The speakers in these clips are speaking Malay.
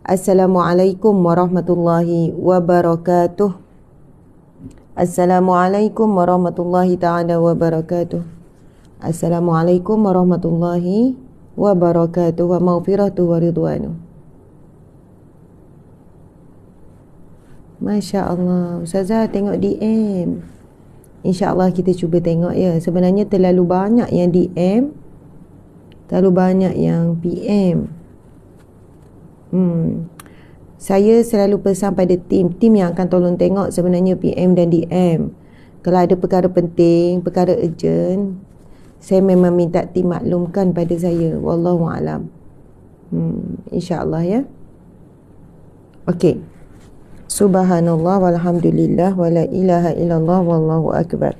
Assalamualaikum warahmatullahi wabarakatuh. Assalamualaikum warahmatullahi ta'ala wabarakatuh. Assalamualaikum warahmatullahi wabarakatuh wa maghfiratuh wa ridwanu. Masya Allah, Ustazah tengok DM. InsyaAllah kita cuba tengok ya. Sebenarnya terlalu banyak yang DM, terlalu banyak yang PM. Saya selalu pesan pada tim yang akan tolong tengok sebenarnya PM dan DM. Kalau ada perkara penting, perkara urgent, saya memang minta tim maklumkan pada saya. Wallahualam. InsyaAllah ya. Okey. Subhanallah walhamdulillah wa la ilaha illallah wallahu akbar.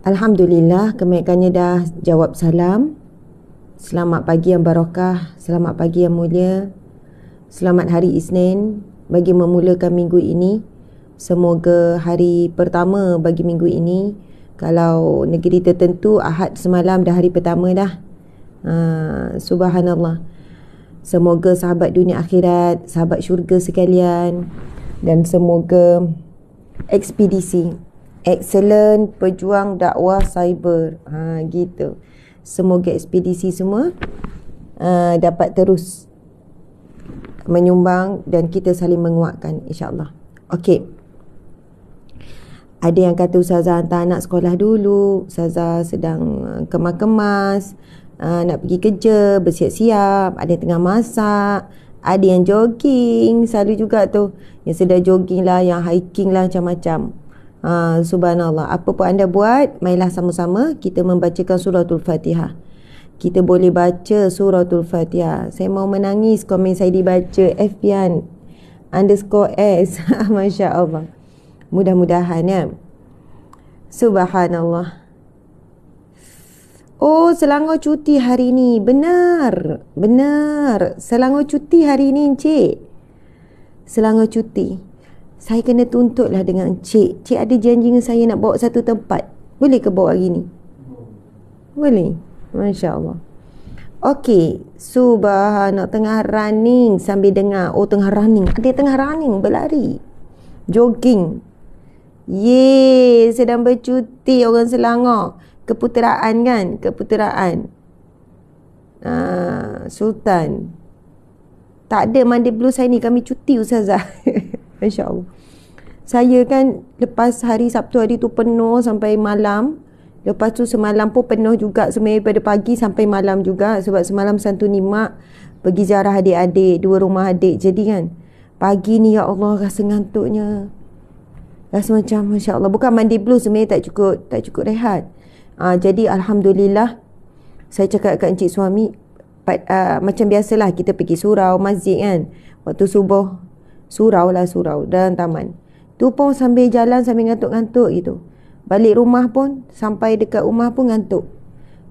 Alhamdulillah, kebaikannya dah jawab salam. Selamat pagi yang barakah, selamat pagi yang mulia, selamat hari Isnin bagi memulakan minggu ini. Semoga hari pertama bagi minggu ini, kalau negeri tertentu Ahad semalam dah hari pertama dah. Subhanallah. Semoga sahabat dunia akhirat, sahabat syurga sekalian, dan semoga ekspedisi Excellent Pejuang Dakwah Cyber, gitu. Semoga ekspedisi semua dapat terus menyumbang dan kita saling menguatkan, insyaAllah. Okey. Ada yang kata Ustazah hantar anak sekolah dulu, Ustazah sedang kemas-kemas, nak pergi kerja, bersiap-siap, ada yang tengah masak, ada yang jogging, selalu juga tu, yang sedang jogging lah, yang hiking lah, macam-macam. Subhanallah. Apa pun anda buat, marilah sama-sama kita membacakan suratul Fatihah. Kita boleh baca suratul Fatihah. Saya mau menangis, komen saya dibaca. Fian _S. Masya Allah. Mudah-mudahan ya. Subhanallah. Oh, Selangor cuti hari ni. Benar. Selangor cuti hari ni, Encik. Selangor cuti. Saya kena tuntutlah dengan Encik. Cik ada janji dengan saya nak bawa satu tempat. Boleh ke bawa hari ni? Boleh. Masya Allah. Okey. Subhanallah. Tengah running sambil dengar. Oh, tengah running. Ada tengah running, berlari, jogging. Yeay, sedang bercuti orang Selangor. Keputeraan kan? Keputeraan. Sultan. Tak ada mandi blue saya ni. Kami cuti Ustazah. Masya Allah. Saya kan lepas hari Sabtu hari tu penuh sampai malam. Lepas tu semalam pun penuh juga, sebenarnya pada pagi sampai malam juga. Sebab semalam santuni mak, pergi ziarah adik-adik, 2 rumah adik. Jadi kan pagi ni ya Allah rasa ngantuknya. Rasa macam Masya Allah. Bukan mandi blue, sebenarnya tak cukup rehat. Jadi Alhamdulillah, saya cakap kat encik suami, macam biasalah kita pergi surau masjid kan. Waktu subuh surau dalam taman. Tu pun sambil jalan sambil ngantuk-ngantuk gitu. Balik rumah pun, sampai dekat rumah pun ngantuk.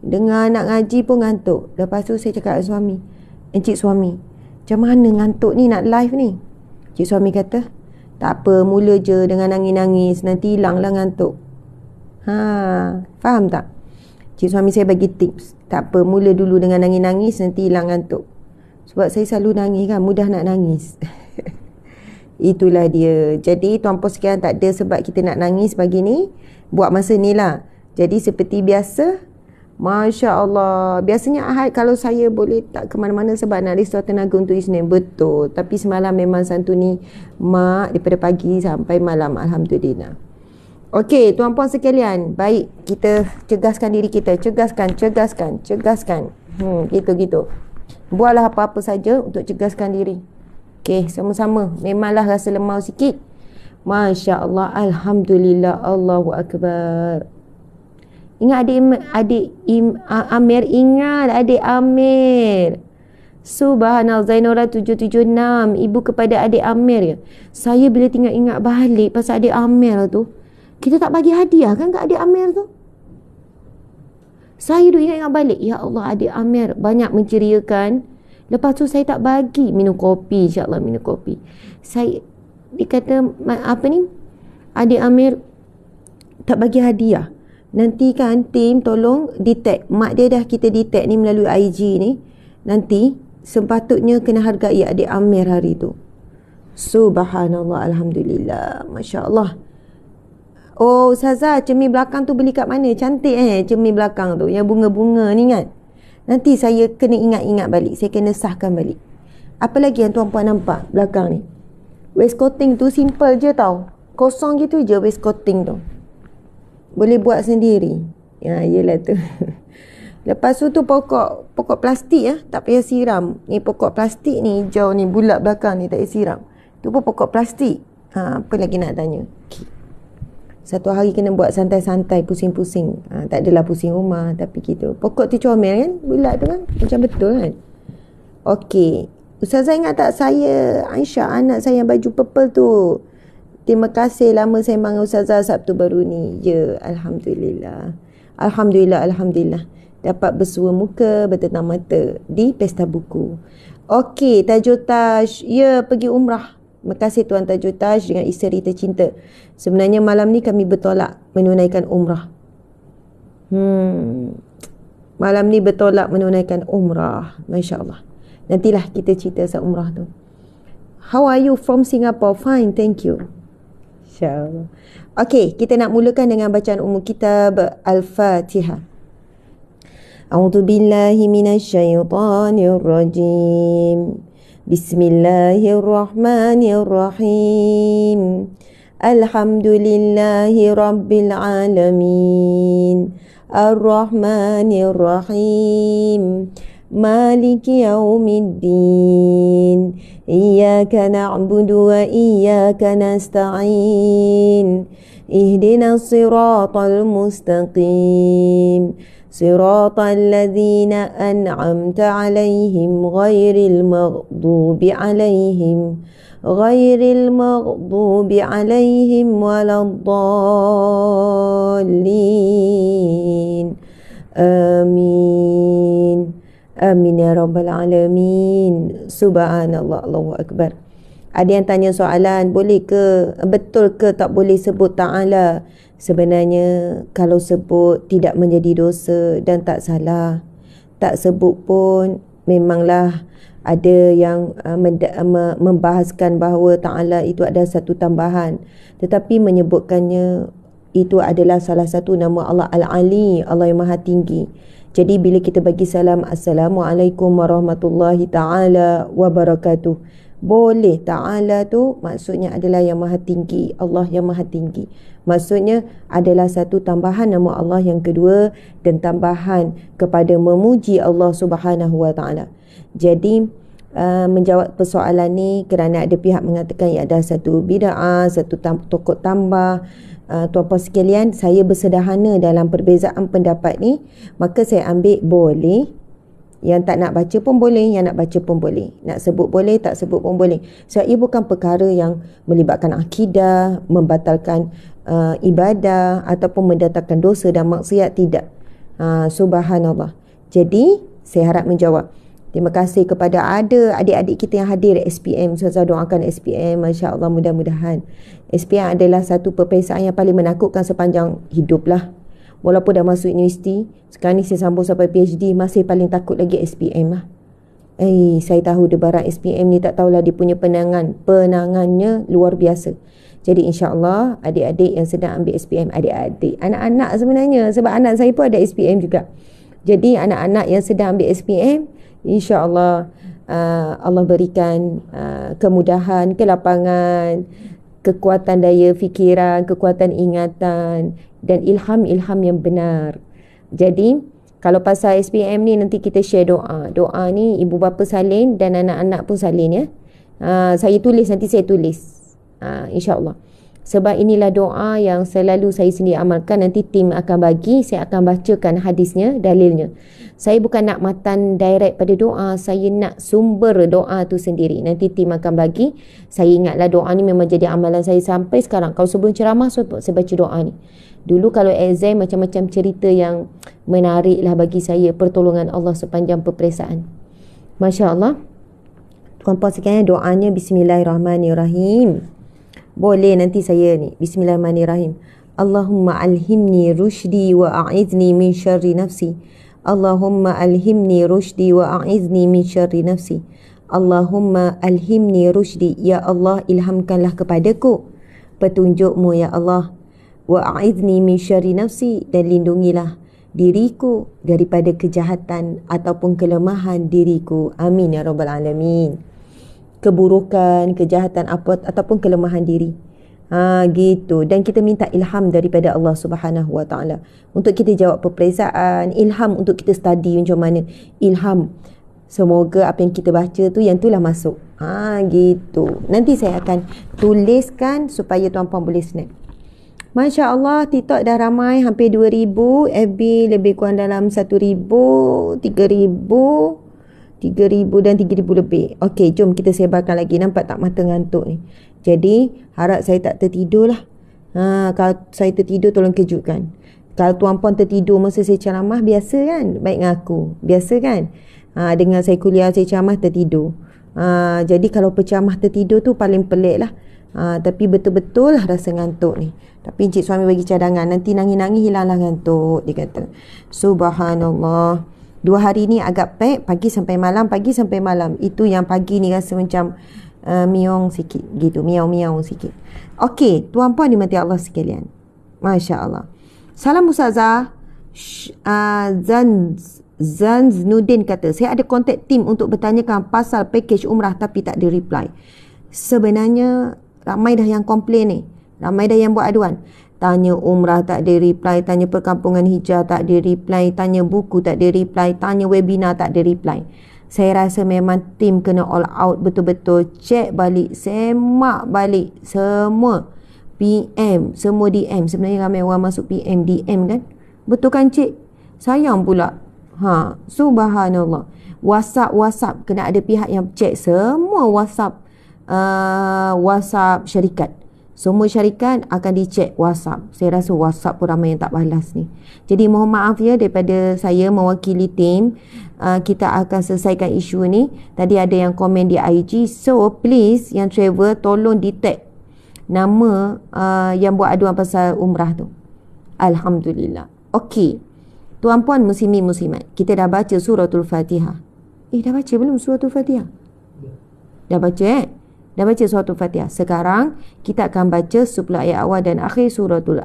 Dengar anak ngaji pun ngantuk. Lepas tu saya cakap dengan suami, encik suami, macam mana ngantuk ni nak live ni? Encik suami kata, tak apa, mula je dengan nangis-nangis, nanti hilanglah ngantuk. Faham tak? Encik suami saya bagi tips. Tak apa, mula dulu dengan nangis-nangis, nanti hilang ngantuk. Sebab saya selalu nangis kan, mudah nak nangis. Itulah dia. Jadi tuan-puan sekalian, tak ada sebab kita nak nangis pagi ni. Buat masa ni lah. Jadi seperti biasa, Masya Allah. Biasanya Ahad kalau saya boleh tak ke mana-mana sebab nak restore tenaga untuk Isnin. Betul. Tapi semalam memang santuni mak daripada pagi sampai malam. Alhamdulillah. Okey, tuan-puan sekalian. Baik, kita cegaskan diri kita. Cegaskan. Gitu. Buatlah apa-apa saja untuk cegaskan diri. Okey, sama-sama. Memanglah rasa lemau sikit. Masya Allah. Alhamdulillah. Allahu Akbar. Ingat adik Amir. Ingat adik Amir. Subhanallah. Zainora 776. Ibu kepada adik Amir. Saya bila ingat balik pasal adik Amir tu, kita tak bagi hadiah kan kat adik Amir tu. Saya duk ingat balik. Ya Allah, adik Amir banyak menceriakan. Lepas tu saya tak bagi minum kopi. InsyaAllah minum kopi. Dia kata, apa ni, adik Amir tak bagi hadiah. Nanti kan tim tolong detect. Mak dia dah kita detect ni melalui IG ni. Nanti sepatutnya kena hargai adik Amir hari tu. Subhanallah, Alhamdulillah, Masya Allah. Oh Ustazah, cermin belakang tu beli kat mana? Cantik cermin belakang tu, yang bunga-bunga ni kan. Nanti saya kena ingat-ingat balik, saya kena sahkan balik. Apa lagi yang tuan-puan nampak belakang ni? Waistcoating tu simple je tau. Kosong gitu je waistcoating tu. Boleh buat sendiri. Ya, yelah tu. Lepas tu pokok plastik ya, tak payah siram. Ni pokok plastik ni, hijau ni, bulat belakang ni tak payah siram. Tu pun pokok plastik. Apa lagi nak tanya? Okay. Satu hari kena buat santai-santai, pusing-pusing. Tak adalah pusing rumah, tapi gitu. Pokok tu comel kan? Bulat tu kan? Macam betul kan? Okey. Ustazah ingat tak saya, Aisyah, anak saya yang baju purple tu. Terima kasih lama saya manggil Ustazah Sabtu baru ni. Ya, Alhamdulillah. Alhamdulillah. Dapat bersua muka, bertenang mata di Pesta Buku. Okey, Tajul Taj. Ya, pergi umrah. Terima kasih Tuan Tajul Taj dengan isteri tercinta. Sebenarnya malam ni kami bertolak menunaikan umrah. Malam ni bertolak menunaikan umrah. Masya Allah. Nantilah kita cerita pasal umrah tu. How are you from Singapore? Fine, thank you. InsyaAllah. Okey, kita nak mulakan dengan bacaan umum kitab Al-Fatihah. A'udzu billahi minasyaitonir rajim. Bismillahirrahmanirrahim. Alhamdulillahi rabbil alamin. Ar-Rahmanir-Rahim. Maliki yaumiddin. Iyyaka na'budu wa iyyaka nasta'in. Ihdinas siratal mustaqim. Siratal ladzina an'amta 'alaihim ghairil maghdubi 'alaihim waladdallin. Amin. Amin ya rabbal alamin. Subhanallah, Allahu akbar. Ada yang tanya soalan, boleh ke, betul ke tak boleh sebut ta'ala? Sebenarnya kalau sebut tidak menjadi dosa dan tak salah. Tak sebut pun memanglah ada yang membahaskan bahawa ta'ala itu ada satu tambahan. Tetapi menyebutkannya itu adalah salah satu nama Allah Al-Ali, Allah yang Maha Tinggi. Jadi bila kita bagi salam, Assalamualaikum warahmatullahi ta'ala wabarakatuh. Boleh, ta'ala tu maksudnya adalah yang Maha Tinggi, Allah yang Maha Tinggi. Maksudnya adalah satu tambahan nama Allah yang kedua dan tambahan kepada memuji Allah Subhanahu wa ta'ala. Jadi menjawab persoalan ni kerana ada pihak mengatakan ia ada satu bid'ah, satu tokok tambah. Tuan-puan sekalian, saya bersederhana dalam perbezaan pendapat ni, maka saya ambil boleh. Yang tak nak baca pun boleh, yang nak baca pun boleh. Nak sebut boleh, tak sebut pun boleh. Sebab ia bukan perkara yang melibatkan akidah, membatalkan ibadah ataupun mendatangkan dosa dan maksiat, tidak. Subhanallah. Jadi saya harap menjawab. Terima kasih kepada ada adik-adik kita yang hadir SPM. Saya doakan SPM, Masya Allah, mudah-mudahan. SPM adalah satu peperiksaan yang paling menakutkan sepanjang hidup lah. Walaupun dah masuk universiti, sekarang ni saya sambung sampai PhD, masih paling takut lagi SPM lah. Saya tahu debaran SPM ni, tak tahulah dia punya penangannya luar biasa. Jadi insya-Allah adik-adik yang sedang ambil SPM, adik-adik, anak-anak sebenarnya, sebab anak saya pun ada SPM juga. Jadi anak-anak yang sedang ambil SPM, insya-Allah Allah berikan kemudahan, kelapangan, kekuatan daya fikiran, kekuatan ingatan dan ilham-ilham yang benar. Jadi kalau pasal SPM ni nanti kita share doa. Doa ni ibu bapa salin dan anak-anak pun salin ya. Saya tulis, nanti saya tulis. InsyaAllah. Sebab inilah doa yang selalu saya sendiri amalkan. Nanti tim akan bagi, saya akan bacakan hadisnya, dalilnya. Saya bukan nak matan direct pada doa, saya nak sumber doa tu sendiri. Nanti tim akan bagi. Saya ingatlah doa ni memang jadi amalan saya sampai sekarang. Kalau sebelum ceramah saya baca doa ni. Dulu kalau exam macam-macam cerita yang menarik lah bagi saya, pertolongan Allah sepanjang peperiksaan. Masya Allah. Tuan-puan sekalian, doanya Bismillahirrahmanirrahim. Boleh nanti saya ni. Bismillahirrahmanirrahim. Allahumma alhimni rushdi wa a'izni min syarri nafsi. Allahumma alhimni rushdi wa a'izni min syarri nafsi. Allahumma alhimni rushdi. Ya Allah, ilhamkanlah kepadaku petunjukmu ya Allah. Wa a'izni min syarri nafsi, dan lindungilah diriku daripada kejahatan ataupun kelemahan diriku. Amin ya rabbal alamin. Keburukan, kejahatan apa ataupun kelemahan diri. Gitu. Dan kita minta ilham daripada Allah Subhanahu Wa Taala untuk kita jawab peperiksaan, ilham untuk kita study macam mana, ilham semoga apa yang kita baca tu yang itulah masuk. Gitu. Nanti saya akan tuliskan supaya tuan-puan boleh snap. Masya Allah, TikTok dah ramai, hampir 2,000, FB lebih kurang dalam 1,000, 3,000 dan 3,000 lebih. Okey, jom kita sebarkan lagi. Nampak tak mata ngantuk ni? Jadi, harap saya tak tertidur lah. Kalau saya tertidur, tolong kejutkan. Kalau tuan-puan tertidur masa saya ceramah, biasa kan? Baik dengan aku. Biasa kan? Dengan saya kuliah, saya ceramah, tertidur. Jadi, kalau penceramah tertidur tu paling pelik lah. Tapi betul-betul lah rasa ngantuk ni. Tapi encik suami bagi cadangan, nanti nangis-nangis hilanglah ngantuk, dia kata. Subhanallah. 2 hari ni agak pack, pagi sampai malam, pagi sampai malam. Itu yang pagi ni rasa macam miong sikit gitu, miau-miau sikit. Okey, tuan-puan dimati Allah sekalian. Masya Allah. Salam Ustazah. Zanznudin kata, saya ada kontak tim untuk bertanyakan pasal package umrah tapi tak ada reply. Sebenarnya ramai dah yang komplain ni. Ramai dah yang buat aduan. Tanya umrah tak ada reply, tanya perkampungan hijrah tak ada reply, tanya buku tak ada reply, tanya webinar tak ada reply. Saya rasa memang tim kena all out betul-betul. Cek balik, semak balik semua PM, semua DM. Sebenarnya ramai orang masuk PM, DM kan. Betul kan cik? Sayang pula. Subhanallah. WhatsApp kena ada pihak yang cek semua WhatsApp syarikat. Semua syarikat akan dicek WhatsApp. Saya rasa WhatsApp pun ramai yang tak balas ni. Jadi mohon maaf ya daripada saya mewakili tim. Kita akan selesaikan isu ni. Tadi ada yang komen di IG. So please yang travel tolong detect nama yang buat aduan pasal umrah tu. Alhamdulillah. Okey. Tuan-puan muslimin muslimat, kita dah baca suratul Fatihah. Dah baca belum suratul Fatihah? Dah baca Dah baca suratul Fatihah. Sekarang kita akan baca 10 ayat awal dan akhir suratul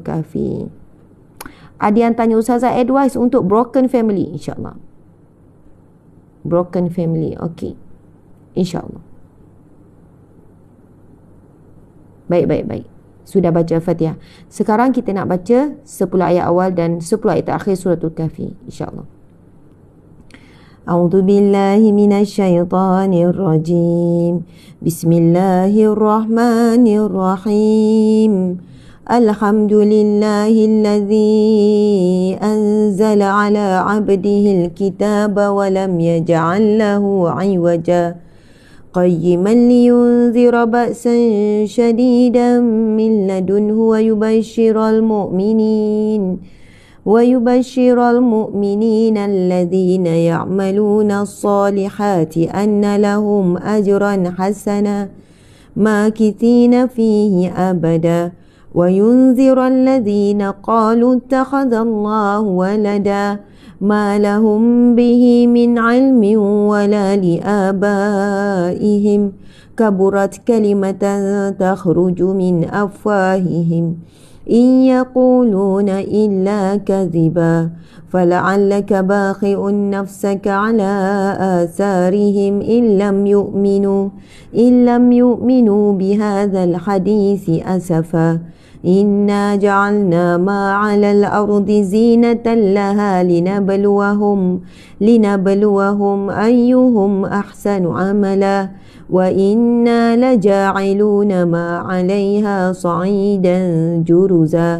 Kahfi. Ada yang tanya Ustazah advice untuk broken family, insya-Allah. Broken family, okey. Insya-Allah. Baik. Sudah baca Fatihah. Sekarang kita nak baca 10 ayat awal dan 10 ayat akhir suratul Kahfi, insya-Allah. أعوذ بالله من الشيطان الرجيم بسم الله الرحمن الرحيم الحمد لله الذي أنزل على عبده الكتاب ولم يجعل له عوجا قيما لينذر بأسا شديدا من لدنه ويبشر المؤمنين الذين يعملون الصالحات أن لهم أجرا حسنا ماكثين فيه أبدا وينذر الذين قالوا اتخذ الله ولدا ما لهم به من علم ولا لآبائهم كبرت كلمة تخرج من أفواههم إن يقولون إلا كذبا فلعلك باخع نفسك على آثارهم إن لم يؤمنوا بهذا الحديث أسفا إنا جعلنا ما على الأرض زينة لها لنبلوهم أيهم أحسن عملا وإنا لجاعلون ما عليها صعيدا جرزا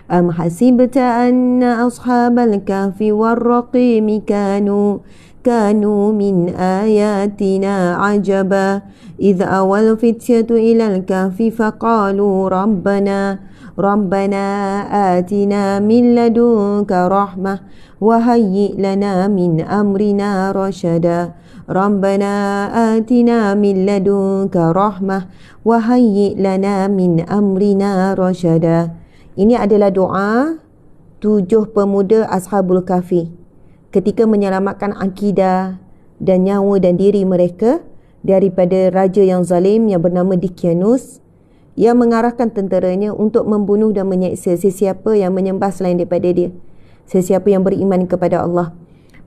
أم حسبت أن أصحاب الكهف والرقيم كانوا من آياتنا عجبا إذ أوى الفتية إلى الكهف فقالوا ربنا آتنا من لدنك رحمة وهيئ لنا من أمرنا رشدا ربنا آتنا من لدنك رحمة وهيئ لنا من أمرنا رشدا. Ini adalah doa 7 pemuda Ashabul Kahfi ketika menyelamatkan akidah dan nyawa dan diri mereka daripada raja yang zalim yang bernama Dicyanus, yang mengarahkan tenteranya untuk membunuh dan menyeksa sesiapa yang menyembah selain daripada dia, sesiapa yang beriman kepada Allah.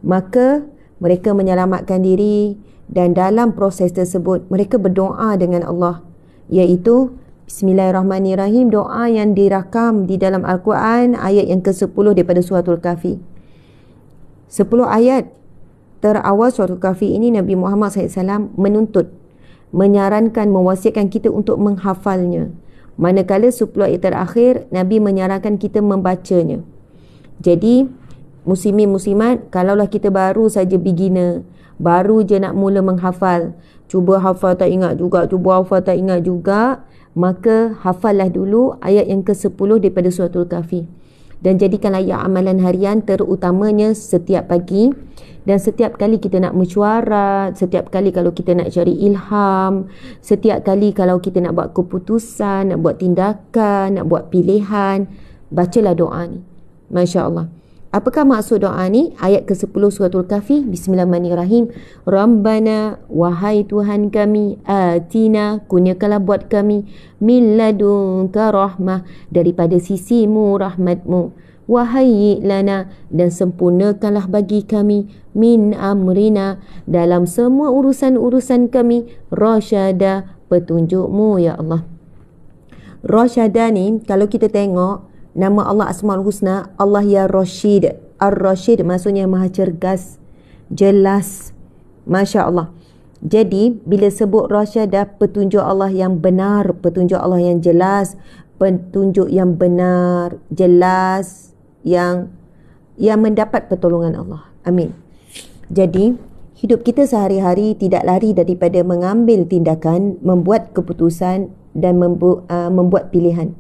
Maka mereka menyelamatkan diri, dan dalam proses tersebut mereka berdoa dengan Allah, iaitu Bismillahirrahmanirrahim, doa yang dirakam di dalam Al-Quran, ayat yang ke-10 daripada suratul Kahfi. 10 ayat terawal suratul Kahfi ini Nabi Muhammad SAW menuntut, menyarankan, mewasiatkan kita untuk menghafalnya. Manakala 10 ayat terakhir, Nabi menyarankan kita membacanya. Jadi, muslimin muslimat, kalaulah kita baru saja beginner, baru je nak mula menghafal, cuba hafal tak ingat juga, maka hafallah dulu ayat yang ke-10 daripada suratul Kahfi dan jadikanlah ia amalan harian, terutamanya setiap pagi. Dan setiap kali kita nak mesyuarat, setiap kali kalau kita nak cari ilham, setiap kali kalau kita nak buat keputusan, nak buat tindakan, nak buat pilihan, bacalah doa ni. Masya Allah. Apakah maksud doa ni? Ayat ke-10 suratul Kahfi, Bismillahirrahmanirrahim. Rabbana, wahai Tuhan kami, atina, kurniakanlah buat kami, min ladunka rahmah, daripada sisimu rahmatmu, wahai lana, dan sempurnakanlah bagi kami, min amrina, dalam semua urusan-urusan kami, rasyada, petunjukmu ya Allah. Rasyada ni, kalau kita tengok nama Allah Asmaul Husna, Allah ya Rashid. Ar-Rashid maksudnya maha cergas, jelas. Masya Allah. Jadi bila sebut Rasyadah, petunjuk Allah yang benar, petunjuk Allah yang jelas, petunjuk yang benar, jelas, yang mendapat pertolongan Allah. Amin. Jadi hidup kita sehari-hari tidak lari daripada mengambil tindakan, membuat keputusan dan membuat pilihan.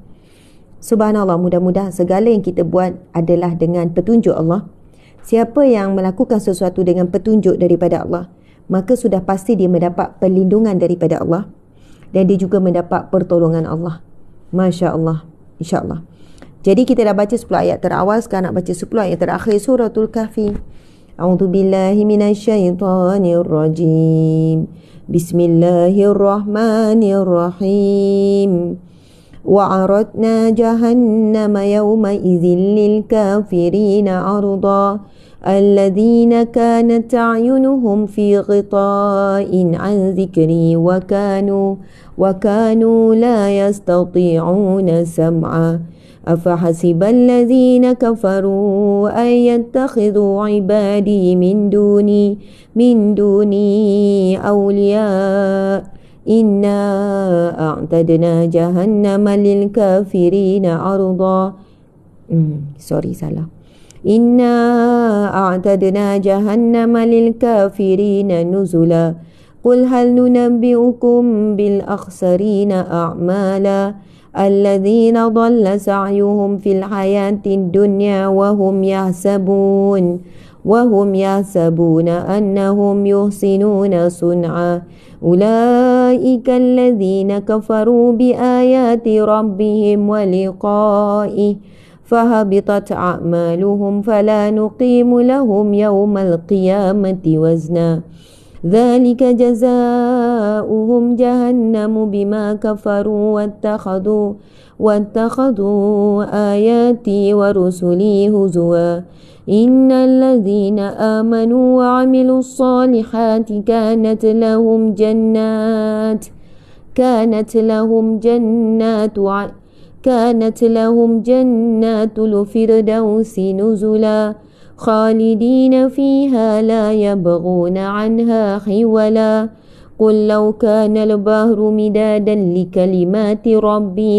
Subhanallah, mudah-mudahan segala yang kita buat adalah dengan petunjuk Allah. Siapa yang melakukan sesuatu dengan petunjuk daripada Allah, maka sudah pasti dia mendapat perlindungan daripada Allah, dan dia juga mendapat pertolongan Allah. Masya Allah, insyaAllah. Jadi kita dah baca 10 ayat terawal, sekarang nak baca 10 ayat terakhir suratul Kahfi. A'udzubillahi minasyaitanirrajim. Bismillahirrahmanirrahim. وعرضنا جهنم يومئذ للكافرين عرضا الذين كانت أعينهم في غطاء عن ذكري وكانوا لا يستطيعون سمعا أفحسب الذين كفروا أن يتخذوا عبادي من دوني أولياء إنا أعتدنا جهنم للكافرين عرضا إنا أعتدنا جهنم للكافرين نزلا قل هل ننبئكم بالأخسرين أعمالا الذين ضل سعيهم في الحياة الدنيا وهم يحسبون أنهم يحسنون صنعا أولئك الذين كفروا بآيات ربهم ولقائه فهبطت أعمالهم فلا نقيم لهم يوم القيامة وزنا ذلك جزاؤهم جهنم بما كفروا واتخذوا آياتي ورسلي هزوا إن الذين آمنوا وعملوا الصالحات كانت لهم جنات الفردوس نزلا خالدين فيها لا يبغون عنها حولا قل لو كان البحر مدادا لكلمات ربي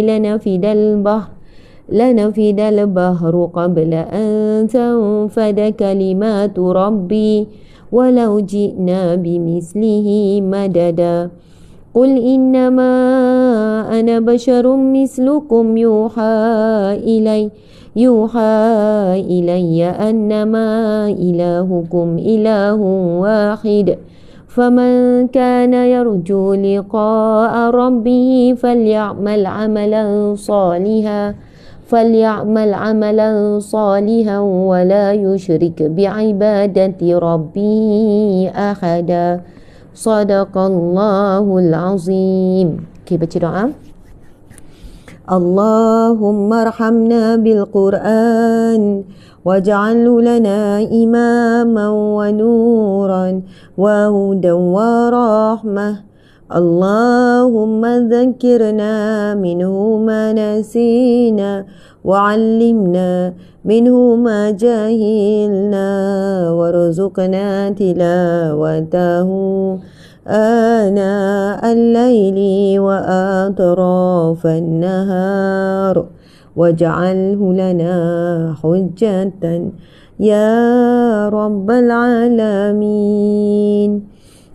لنفد البحر قبل أن تنفد كلمات ربي ولو جئنا بمثله مددا قل إنما أنا بشر مثلكم يوحى إلي أنما إلهكم إله واحد فمن كان يرجو لقاء ربه فليعمل عملا صالحا ولا يشرك بعبادة ربه أحدا صدق الله العظيم. Okay, baca doa. اللهم ارحمنا بالقرآن واجعله لنا إماما ونورا وهدى ورحمة اللهم ذكرنا منه ما نسينا وعلمنا منه ما جهلنا وارزقنا تلاوته آناء الليل وأطراف النهار واجعله لنا حجة يا رب العالمين.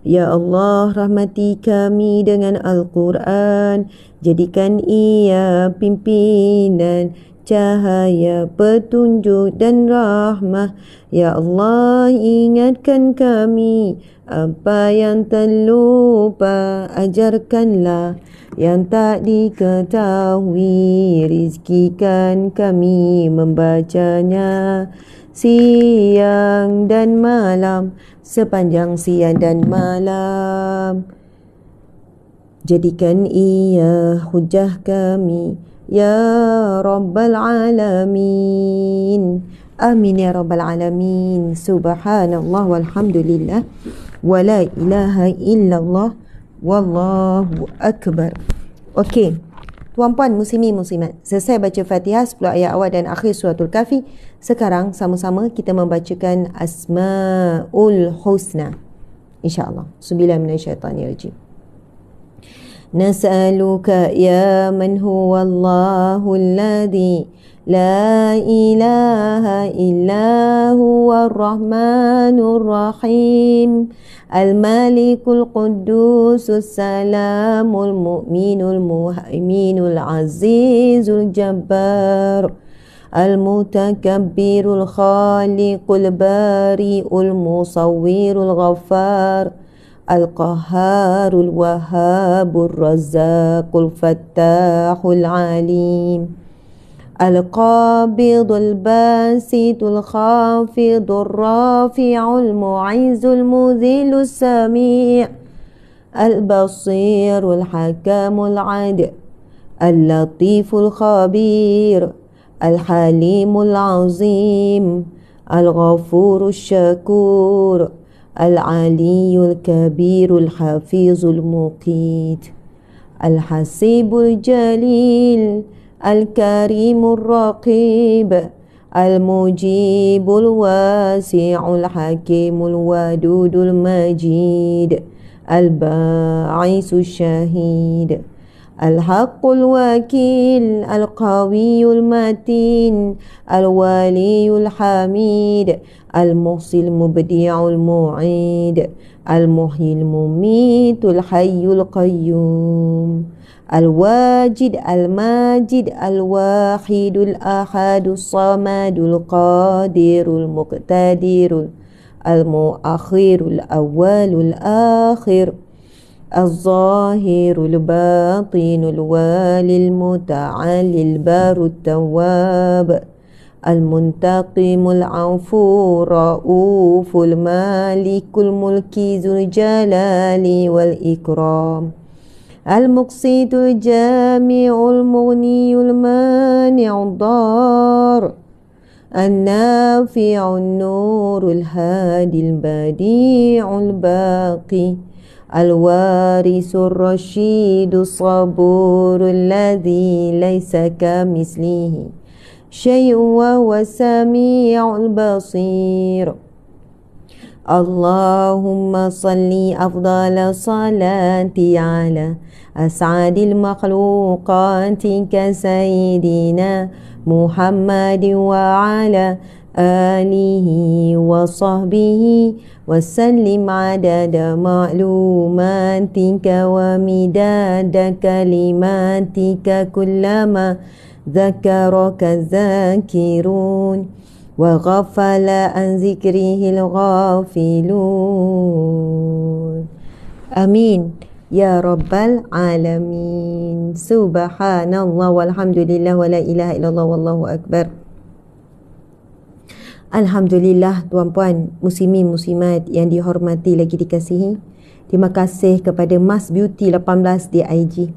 Ya Allah, rahmati kami dengan Al-Quran, jadikan ia pimpinan, cahaya, petunjuk dan rahmah. Ya Allah, ingatkan kami apa yang terlupa, ajarkanlah yang tak diketahui, rizkikan kami membacanya siang dan malam, sepanjang siang dan malam. Jadikan ia hujah kami, ya Rabbal Alamin. Amin ya Rabbal Alamin. Subhanallah walhamdulillah wa la ilaha illallah wallahu akbar. Okey, tuan-puan muslimin muslimat, selesai baca Fatihah 10 ayat awal dan akhir suratul Kahfi. Sekarang sama-sama kita membacakan Asmaul Husna, InsyaAllah. Bismillahirrahmanirrahim. Nas'aluka ya man huwa Allahul ladzi la ilaha illa huwa ar-Rahmanur Rahim Al-Malikul Quddusus Salamul Mu'minul Muhaiminul Azizul Jabbar Al-Mutakabbirul Khaliqul Bari'ul Musawwirul Ghaffar Al-Qahharul Wahhabur Razzaqul Fattahul Alim Al-Qabidul Basitul Khafidul Rafi'ul Mu'izzul Mudhilul Sami' Al-Basirul Hakamul Adl Al-Latiful Khabir Al-Halimul Azim Al-Ghafurul Shakur Al-Aliyul Kabirul Hafizul Muqit Al-Hasibul Jalil Al-Karimul Raqib Al-Mujibul Wasi'ul Hakimul Wadudul Majid Al-Ba'isul Shahid Al-Haqqul Wakil Al-Qawiyul Matin Al-Waliyul Hamid Al-Muhsil Mubdi'ul Mu'id Al-Muhyil Mumitul Hayyul Qayyum Al-Wajid Al-Majid Al-Wahidul Ahadul Samadul Qadirul Muqtadirul Al-Muakhirul Awwalul Akhir Al-Zahirul Batinul Walil Muta'alil Barut Tawwab Al-Muntaqimul Afu Ra'uful Malikul Mulki Zul Jalali Wal Ikram Al-Muqsitul Jami'ul Mughniyul Mani'ud Dar An-Nafi'un Nurul Hadil Badi'ul Baqi Al-Warisur Rashidus Saburul Ladzi Laysa Kamislihi Syai'un wa huwa Sami'ul Basir Allahumma salli afdala salati ala as'adil makhluqati ka sayyidina Muhammadin wa ala alihi wa sahbihi wa sallim adada ma'lumatika wa midada kalimatika kullama zakaraka zakirun wa ghafala an zikrihil ghafilun. Amin ya rabbal alamin. Subhanallah walhamdulillah wa la ilaha illallah wallahu akbar. Alhamdulillah, tuan-puan, muslimin muslimat yang dihormati lagi dikasihi. Terima kasih kepada Mas Beauty 18 di IG.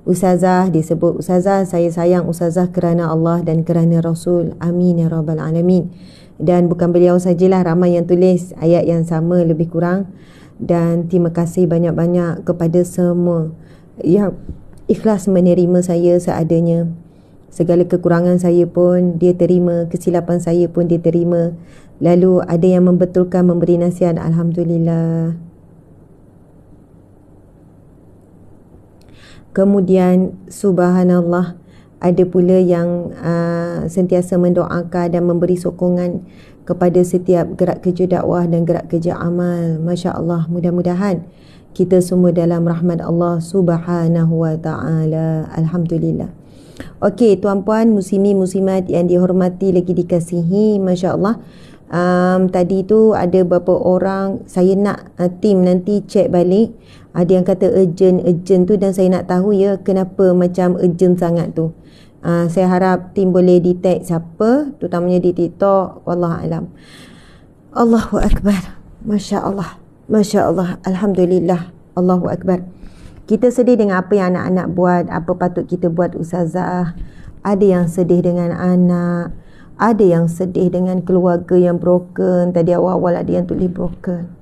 Ustazah disebut Ustazah, saya sayang Ustazah kerana Allah dan kerana Rasul. Amin ya rabbal alamin. Dan bukan beliau sajalah, ramai yang tulis ayat yang sama lebih kurang. Dan terima kasih banyak-banyak kepada semua yang ikhlas menerima saya seadanya. Segala kekurangan saya pun dia terima, kesilapan saya pun dia terima. Lalu ada yang membetulkan, memberi nasihat. Alhamdulillah. Kemudian subhanallah, ada pula yang sentiasa mendoakan dan memberi sokongan kepada setiap gerak kerja dakwah dan gerak kerja amal. Masya Allah, mudah-mudahan kita semua dalam rahmat Allah subhanahu wa ta'ala. Alhamdulillah. Okey, tuan-puan, muslimin muslimat yang dihormati lagi dikasihi, Masya Allah. Tadi tu ada beberapa orang, saya nak tim nanti check balik. Ada yang kata urgent tu, dan saya nak tahu ya kenapa macam urgent sangat tu. Saya harap tim boleh detect siapa, terutamanya di TikTok. Wallahualam. Allahu Akbar. Masya Allah. Masya Allah. Alhamdulillah. Allahu Akbar. Kita sedih dengan apa yang anak-anak buat. Apa patut kita buat, Ustazah? Ada yang sedih dengan anak, ada yang sedih dengan keluarga yang broken. Tadi awal-awal ada yang tulis broken.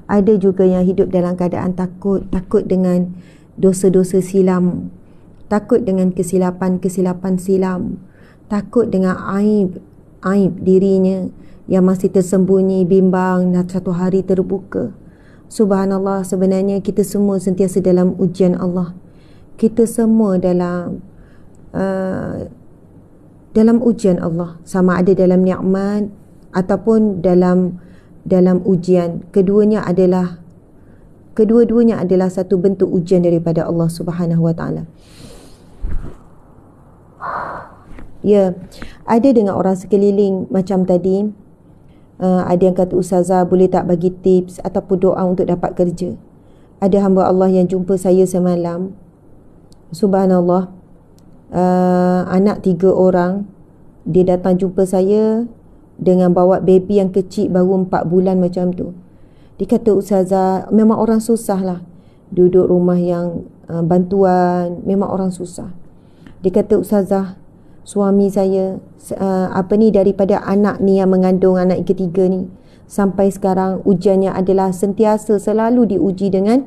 Ada juga yang hidup dalam keadaan takut. Takut dengan dosa-dosa silam, takut dengan kesilapan-kesilapan silam, takut dengan aib dirinya yang masih tersembunyi, bimbang dan satu hari terbuka. Subhanallah, sebenarnya kita semua sentiasa dalam ujian Allah. Kita semua dalam ujian Allah, sama ada dalam nikmat ataupun dalam ujian. Kedua-duanya adalah satu bentuk ujian daripada Allah Subhanahu wa taala. Ya, ada dengan orang sekeliling macam tadi. Ada yang kata, Ustazah boleh tak bagi tips ataupun doa untuk dapat kerja? Ada hamba Allah yang jumpa saya semalam. Subhanallah, anak 3 orang. Dia datang jumpa saya dengan bawa baby yang kecil baru 4 bulan macam tu. Dia kata, Ustazah, memang orang susah lah duduk rumah yang bantuan, memang orang susah. Dia kata, Ustazah, suami saya daripada anak ni yang mengandung anak yang ketiga ni sampai sekarang ujiannya adalah sentiasa selalu diuji dengan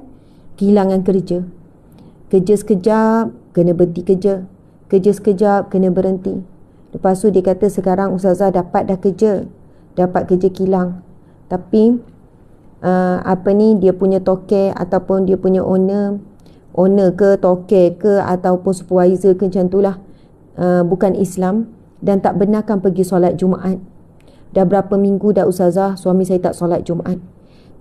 kehilangan kerja. Kerja sekejap kena berhenti kerja, kerja sekejap kena berhenti. Lepas tu dia kata sekarang Ustazah dapat kerja kilang, tapi dia punya toke ataupun dia punya owner ke toke ke ataupun supervisor ke macam tu lah, bukan Islam dan tak benarkan pergi solat Jumaat. Dah berapa minggu dah Ustazah suami saya tak solat Jumaat.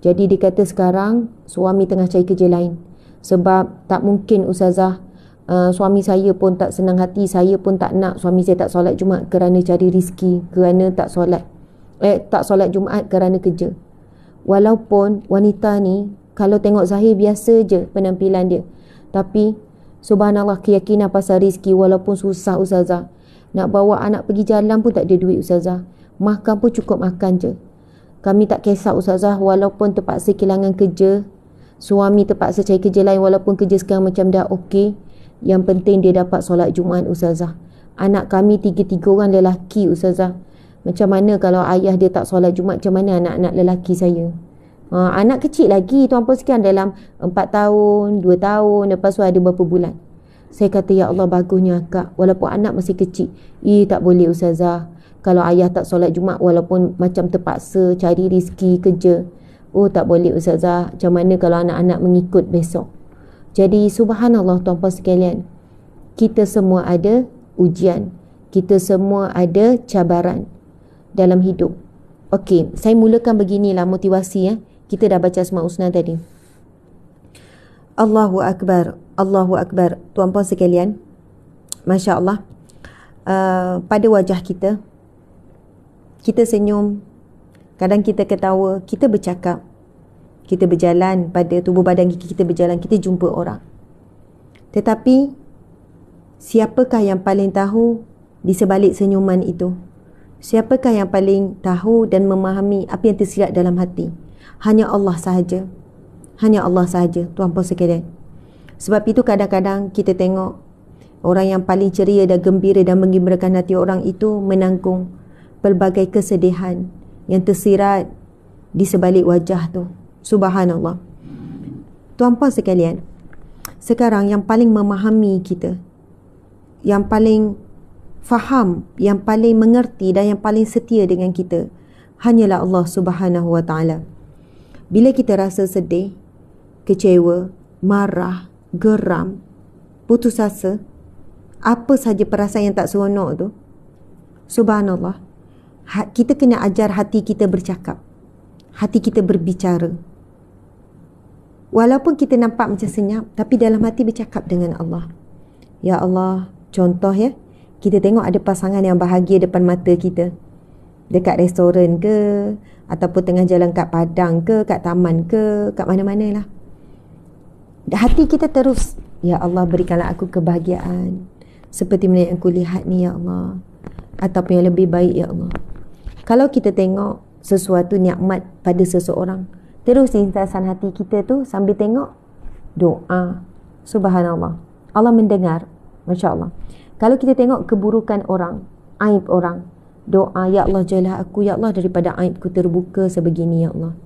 Jadi dia kata sekarang suami tengah cari kerja lain, sebab tak mungkin Ustazah, suami saya pun tak senang hati, saya pun tak nak suami saya tak solat Jumaat kerana cari rezeki, kerana tak solat Jumaat kerana kerja. Walaupun wanita ni kalau tengok zahir biasa je penampilan dia, tapi subhanallah keyakinan pasal rezeki. Walaupun susah Ustazah, nak bawa anak pergi jalan pun tak ada duit Ustazah, makan pun cukup makan je. Kami tak kisah Ustazah, walaupun terpaksa kehilangan kerja, suami terpaksa cari kerja lain, walaupun kerja sekarang macam dah okey, yang penting dia dapat solat Jumaat Ustazah. Anak kami 3 orang lelaki Ustazah. Macam mana kalau ayah dia tak solat Jumaat, macam mana anak-anak lelaki saya? Anak kecil lagi tuan-puan sekian, dalam 4 tahun, 2 tahun, lepas tu ada berapa bulan. Saya kata, ya Allah, bagusnya akak walaupun anak masih kecil. Tak boleh Ustazah, kalau ayah tak solat Jumaat walaupun macam terpaksa cari rezeki kerja, Oh tak boleh ustazah, macam mana kalau anak-anak mengikut besok? Jadi subhanallah tuan-puan sekalian, kita semua ada ujian, kita semua ada cabaran dalam hidup. Okey, saya mulakan beginilah motivasi ya. Kita dah baca Asmaul Husna tadi. Allahu Akbar, Allahu Akbar. Tuan-puan sekalian, Masya Allah, pada wajah kita, kita senyum, kadang kita ketawa, kita bercakap, kita berjalan, pada tubuh badan kita berjalan, kita jumpa orang. Tetapi siapakah yang paling tahu di sebalik senyuman itu? Siapakah yang paling tahu dan memahami apa yang tersirat dalam hati? Hanya Allah sahaja. Hanya Allah sahaja, tuan-puan sekalian. Sebab itu kadang-kadang kita tengok orang yang paling ceria dan gembira dan menggembirakan hati orang itu menanggung pelbagai kesedihan yang tersirat di sebalik wajah tu. Subhanallah. Tuan-puan sekalian, sekarang yang paling memahami kita, yang paling faham, yang paling mengerti dan yang paling setia dengan kita, hanyalah Allah Subhanahu wa taala. Bila kita rasa sedih, kecewa, marah, geram, putus asa, apa saja perasaan yang tak seronok tu, subhanallah, kita kena ajar hati kita bercakap, hati kita berbicara. Walaupun kita nampak macam senyap, tapi dalam hati bercakap dengan Allah. Ya Allah, contoh ya, kita tengok ada pasangan yang bahagia depan mata kita, dekat restoran ke, ataupun tengah jalan kat padang ke, kat taman ke, kat mana-mana lah. Hati kita terus, ya Allah berikanlah aku kebahagiaan seperti mana yang aku lihat ni ya Allah, ataupun yang lebih baik ya Allah. Kalau kita tengok sesuatu nikmat pada seseorang, terus lintasan hati kita tu sambil tengok, doa. Subhanallah, Allah mendengar. Masya Allah. Kalau kita tengok keburukan orang, aib orang, doa, ya Allah jauhlah aku ya Allah daripada aibku terbuka sebegini ya Allah.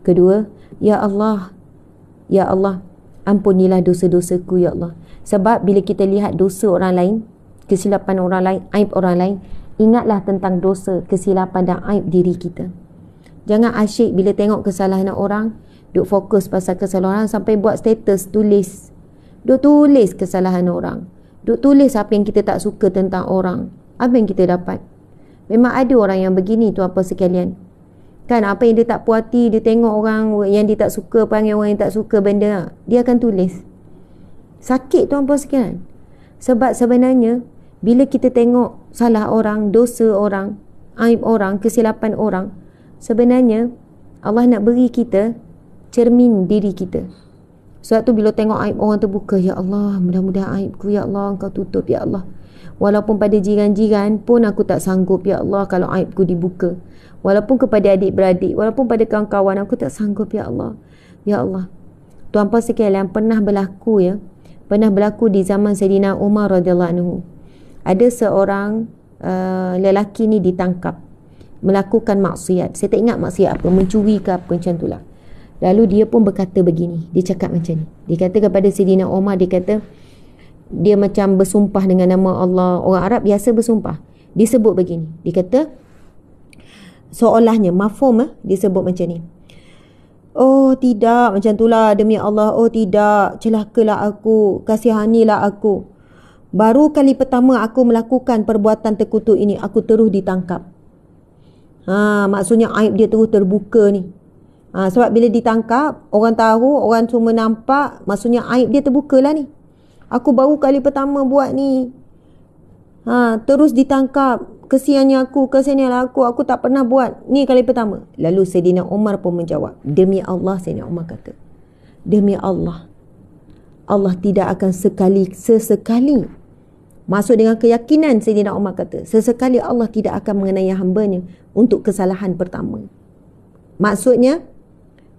Kedua, ya Allah ampunilah dosa-dosaku ya Allah. Sebab bila kita lihat dosa orang lain, kesilapan orang lain, aib orang lain, ingatlah tentang dosa, kesilapan dan aib diri kita. Jangan asyik bila tengok kesalahan orang, duk fokus pasal kesalahan orang sampai buat status, tulis. Duk tulis kesalahan orang, duk tulis apa yang kita tak suka tentang orang. Apa yang kita dapat? Memang ada orang yang begini tuan-puan sekalian. Kan apa yang dia tak puati, dia tengok orang yang dia tak suka, panggil orang yang tak suka benda, dia akan tulis. Sakit tuan-puan sekalian. Sebab sebenarnya bila kita tengok salah orang, dosa orang, aib orang, kesilapan orang, sebenarnya Allah nak beri kita cermin diri kita. Sebab tu bila tengok aib orang terbuka, ya Allah, mudah-mudahan aibku ya Allah Engkau tutup ya Allah. Walaupun pada jiran-jiran pun aku tak sanggup ya Allah kalau aibku dibuka. Walaupun kepada adik-beradik, walaupun pada kawan-kawan aku tak sanggup ya Allah. Ya Allah. Tuan-puan sekalian, pernah berlaku di zaman Sayyidina Umar radhiyallahu anhu. Ada seorang lelaki ni ditangkap melakukan maksiat. Saya tak ingat maksiat apa, mencuri ke apa macam itulah. Lalu dia pun berkata begini, dia cakap macam ni. Dia kata kepada Sayyidina Umar, dia kata dia macam bersumpah dengan nama Allah. Orang Arab biasa bersumpah. Dia sebut begini. Dia kata seolahnya mafhum dia sebut macam ni. Oh tidak, macam itulah demi Allah. Oh tidak, celakalah aku, kasihanilah aku. Baru kali pertama aku melakukan perbuatan terkutuk ini, aku terus ditangkap. Maksudnya aib dia terus terbuka ni. Sebab bila ditangkap, orang tahu, orang semua nampak, maksudnya aib dia terbuka lah ni. Aku baru kali pertama buat ni. Terus ditangkap. Kesiannya aku tak pernah buat. Ni kali pertama. Lalu Sayyidina Umar pun menjawab, demi Allah, Sayyidina Umar kata, demi Allah, Allah tidak akan sesekali, masuk dengan keyakinan Sayyidina Umar kata, sesekali Allah tidak akan mengenai hambanya untuk kesalahan pertama. Maksudnya,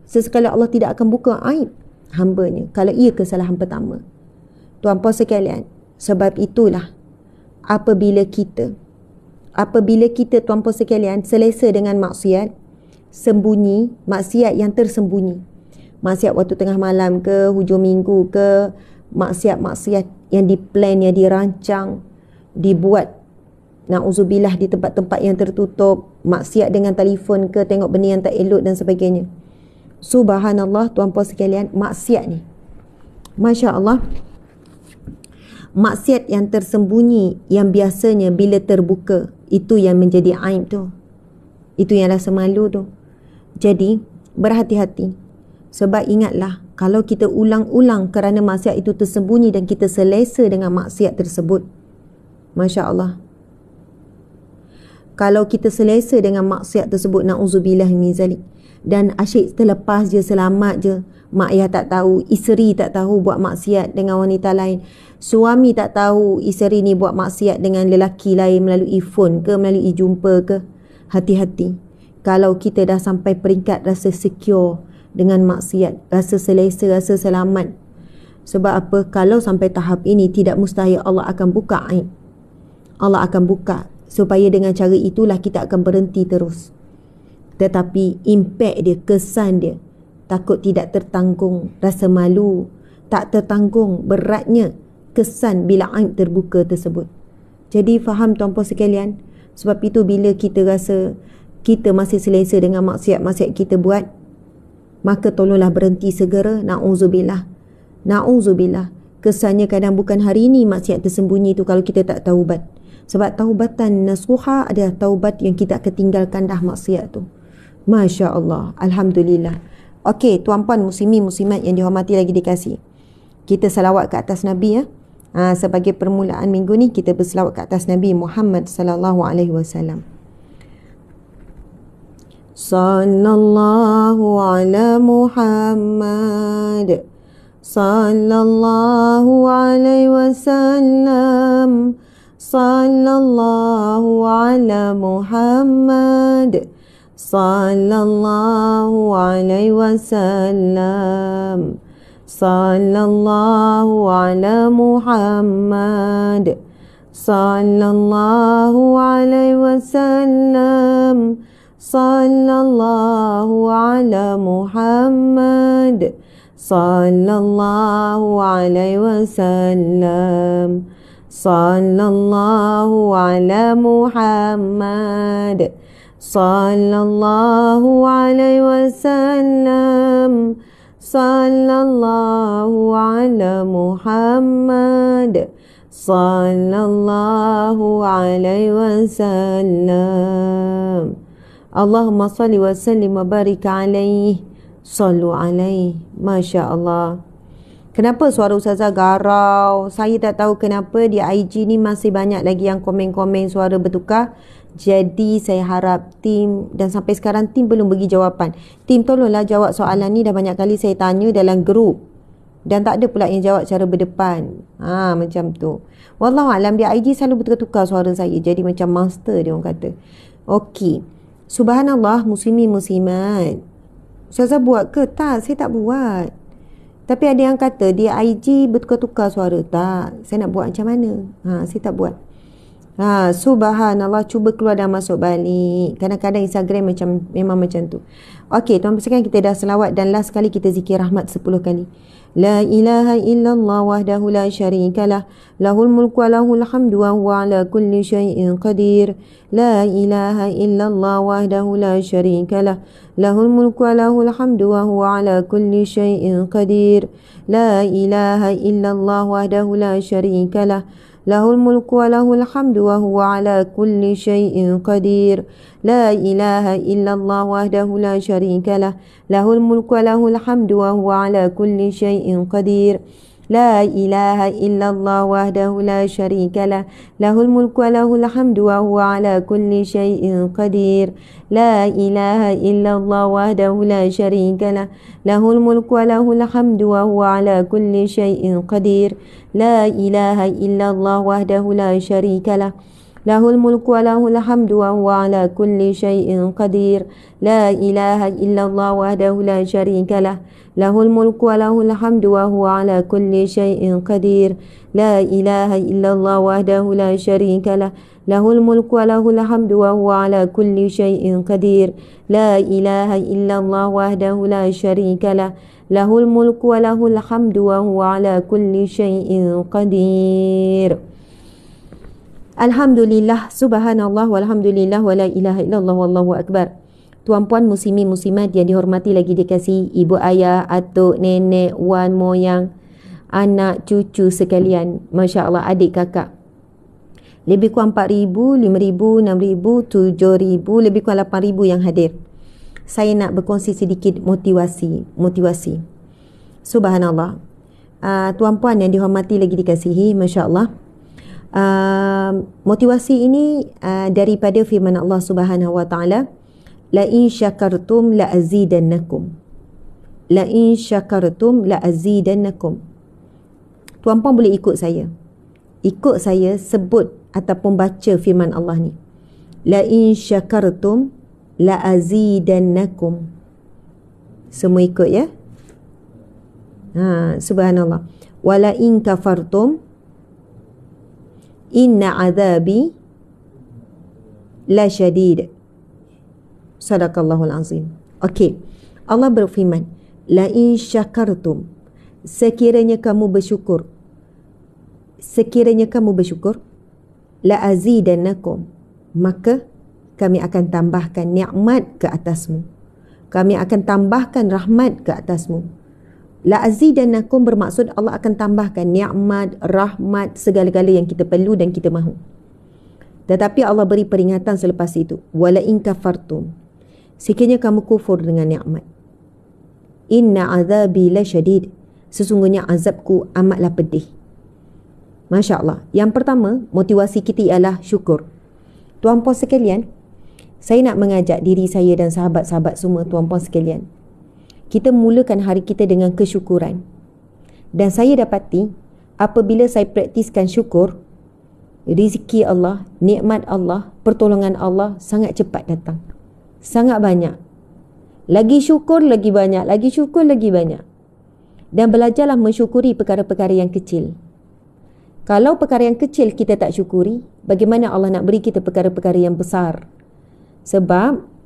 sesekali Allah tidak akan buka aib hambanya kalau ia kesalahan pertama. Tuan-puan sekalian, sebab itulah apabila kita tuan-puan sekalian selesa dengan maksiat sembunyi, maksiat yang tersembunyi, maksiat waktu tengah malam ke, hujung minggu ke, maksiat-maksiat yang diplan, yang dirancang, dibuat, na'udzubillah, di tempat-tempat yang tertutup, maksiat dengan telefon ke, tengok benda yang tak elok dan sebagainya. Subhanallah, tuan-puan sekalian, maksiat ni, Masya Allah, maksiat yang tersembunyi, yang biasanya bila terbuka, itu yang menjadi aib tu. Itu yang rasa malu tu. Jadi, berhati-hati. Sebab ingatlah, kalau kita ulang-ulang kerana maksiat itu tersembunyi dan kita selesa dengan maksiat tersebut, Masya Allah, kalau kita selesa dengan maksiat tersebut, na'udzubillah min zalik, dan asyik terlepas je, selamat je, mak ayah tak tahu, isteri tak tahu buat maksiat dengan wanita lain, suami tak tahu isteri ni buat maksiat dengan lelaki lain melalui phone ke, melalui jumpa ke, hati-hati. Kalau kita dah sampai peringkat rasa secure dengan maksiat, rasa selesa, rasa selamat. Sebab apa? Kalau sampai tahap ini, tidak mustahil Allah akan buka aib. Allah akan buka, supaya dengan cara itulah kita akan berhenti terus. Tetapi impact dia, kesan dia, takut tidak tertanggung, rasa malu, tak tertanggung beratnya kesan bila aib terbuka tersebut. Jadi faham tuan-puan sekalian? Sebab itu bila kita rasa kita masih selesa dengan maksiat-maksiat kita buat, maka tolonglah berhenti segera. Na'udzubillah. Na'udzubillah. Kesannya kadang bukan hari ini maksiat tersembunyi itu kalau kita tak taubat. Sebab taubatan nasuha adalah taubat yang kita akan tinggalkan dah maksiat tu. Masya Allah. Alhamdulillah. Okey, tuan-puan muslimin muslimat yang dihormati lagi dikasih, kita salawat ke atas Nabi ya. Sebagai permulaan minggu ni, kita berselawat ke atas Nabi Muhammad sallallahu alaihi wasallam. Sallallahu ala Muhammad sallallahu alaihi wasallam. Sallallahu ala Muhammad sallallahu alaihi wasallam. Sallallahu ala Muhammad sallallahu alaihi wasallam. Sallallahu ala Muhammad sallallahu alaihi wasallam. Sallallahu ala Muhammad sallallahu alaihi wasallam. Sallallahu ala Muhammad sallallahu alaihi wasallam. Allahumma salli wa sallim wa barik alaihi. Sallu alaihi. Masya Allah. Kenapa suara Ustazah garau? Saya tak tahu kenapa di IG ni masih banyak lagi yang komen-komen suara bertukar. Jadi saya harap tim, dan sampai sekarang tim belum bagi jawapan. Tim tolonglah jawab soalan ni, dah banyak kali saya tanya dalam grup. Dan tak ada pula yang jawab cara berdepan. Macam tu. Wallahualam, di IG selalu bertukar suara saya. Jadi macam master dia orang kata. Okey. Subhanallah muslimin muslimat. Ustazah buat ke? Tak, saya tak buat. Tapi ada yang kata di IG bertukar-tukar suara. Tak, saya nak buat macam mana? Saya tak buat. Subhanallah, cuba keluar dan masuk balik. Kadang-kadang Instagram memang macam tu. Okey, tuan-tuan sekalian, kita dah selawat dan last kali kita zikir rahmat 10 kali. La ilaha illallah wahdahu la syarikalah, lahul mulku wa lahul hamdu wa huwa ala kulli syai'in qadir. La ilaha illallah wahdahu la syarikalah, lahul mulku wa lahul hamdu wa huwa ala kulli syai'in qadir. La ilaha illallah wahdahu la syarikalah, lahul mulku wa lahul hamdu wa huwa ala kulli syai'in qadir. La ilaha illallah wahdahu la syarikalah, lahul mulku wa lahul hamdu wa huwa ala kulli syai'in qadir. La ilaha illallah wahdahu la syarikalah, lahul mulku wa lahul hamdu wa huwa ala kulli syai'in qadir. La ilaha illallah wahdahu la syarikalah, lahul mulku wa lahul hamdu wa huwa ala kulli syai'in qadir. La ilaha illallah wahdahu la syarikalah, lahul mulku wa lahul hamdu wa huwa ala kulli syai'in qadir. La ilaha illallah wahdahu la syarikalah, lahul mulku wa lahul hamdu wa huwa ala kulli syai'in qadir. La ilaha illallah wahdahu la syarikalah, lahul mulku wa lahul hamdu wa huwa ala kulli syai'in qadir. La ilaha illallah wahdahu la syarikalah, lahul mulku wa lahul hamdu wa huwa ala kulli syai'in qadir. Alhamdulillah, subhanallah, walhamdulillah, wa la ilaha illallah, wallahu akbar. tuan-puan muslimin muslimat yang dihormati lagi dikasihi ibu ayah, atuk, nenek, wan, moyang, anak, cucu sekalian, Masya Allah, adik kakak. Lebih kurang 4,000, 5,000, 6,000, 7,000, lebih kurang 8,000 yang hadir. Saya nak berkongsi sedikit motivasi. Subhanallah. Tuan-puan yang dihormati lagi dikasihi, Masya Allah. Motivasi ini daripada firman Allah Subhanahu wa taala, la in syakartum la azidannakum. La in syakartum la azidannakum. Tuan-puan boleh ikut saya. Ikut saya sebut ataupun baca firman Allah ni. La in syakartum la azidannakum. Semua ikut ya. Subhanallah. Wala in kafartum inna azabi la syadid. Sadaqallahul azim. Okey. Allah berfirman, la in syakartum, sekiranya kamu bersyukur, la azidannakum, maka kami akan tambahkan nikmat ke atasmu. Kami akan tambahkan rahmat ke atasmu. La azidannakum bermaksud Allah akan tambahkan nikmat, rahmat, segala-gala yang kita perlu dan kita mahu. Tetapi Allah beri peringatan selepas itu. Wala in kafartum, sekiranya kamu kufur dengan nikmat, inna azabi la syadid, sesungguhnya azabku amatlah pedih. Masya Allah. Yang pertama, motivasi kita ialah syukur. Tuan-puan sekalian, saya nak mengajak diri saya dan sahabat-sahabat semua, tuan-puan sekalian, kita mulakan hari kita dengan kesyukuran. Dan saya dapati, apabila saya praktiskan syukur, rezeki Allah, nikmat Allah, pertolongan Allah sangat cepat datang. Sangat banyak. Lagi syukur, lagi banyak. Lagi syukur, lagi banyak. Dan belajarlah mensyukuri perkara-perkara yang kecil. Kalau perkara yang kecil kita tak syukuri, bagaimana Allah nak beri kita perkara-perkara yang besar? Sebab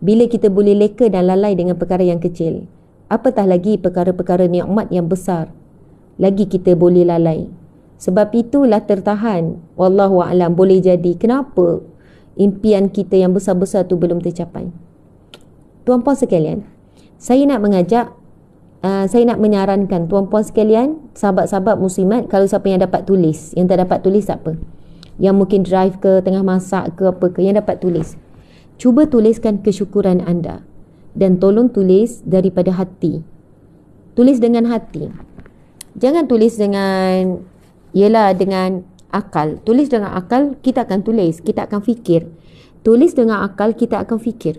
bila kita boleh leka dan lalai dengan perkara yang kecil, apatah lagi perkara-perkara nikmat yang besar, lagi kita boleh lalai. Sebab itulah tertahan, wallahu a'lam, boleh jadi kenapa impian kita yang besar-besar tu belum tercapai. Tuan-puan sekalian, saya nak menyarankan tuan-puan sekalian, sahabat-sahabat muslimat, kalau siapa yang dapat tulis, yang tak dapat tulis tak apa, yang mungkin drive ke, tengah masak ke apa ke, yang dapat tulis, cuba tuliskan kesyukuran anda. Dan tolong tulis daripada hati. Tulis dengan hati. Jangan tulis dengan akal. Tulis dengan akal, kita akan tulis, kita akan fikir. Tulis dengan akal, kita akan fikir.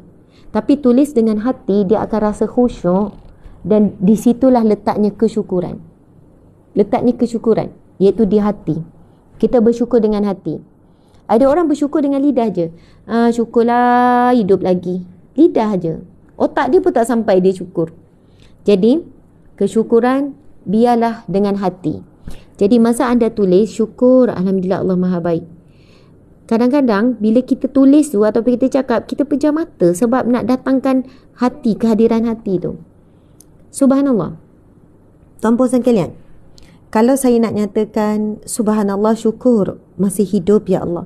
Tapi tulis dengan hati, dia akan rasa khusyuk. Dan di situlah letaknya kesyukuran. Letaknya kesyukuran, iaitu di hati. Kita bersyukur dengan hati. Ada orang bersyukur dengan lidah je. Syukurlah hidup lagi. Lidah je. Otak dia pun tak sampai dia syukur. Jadi, kesyukuran biarlah dengan hati. Jadi, masa anda tulis, syukur, Alhamdulillah Allah Maha Baik. Kadang-kadang, bila kita tulis tu atau kita cakap, kita pejam mata sebab nak datangkan hati, kehadiran hati tu. Subhanallah. Tuan-puan sekalian, kalau saya nak nyatakan, Subhanallah, syukur masih hidup, ya Allah.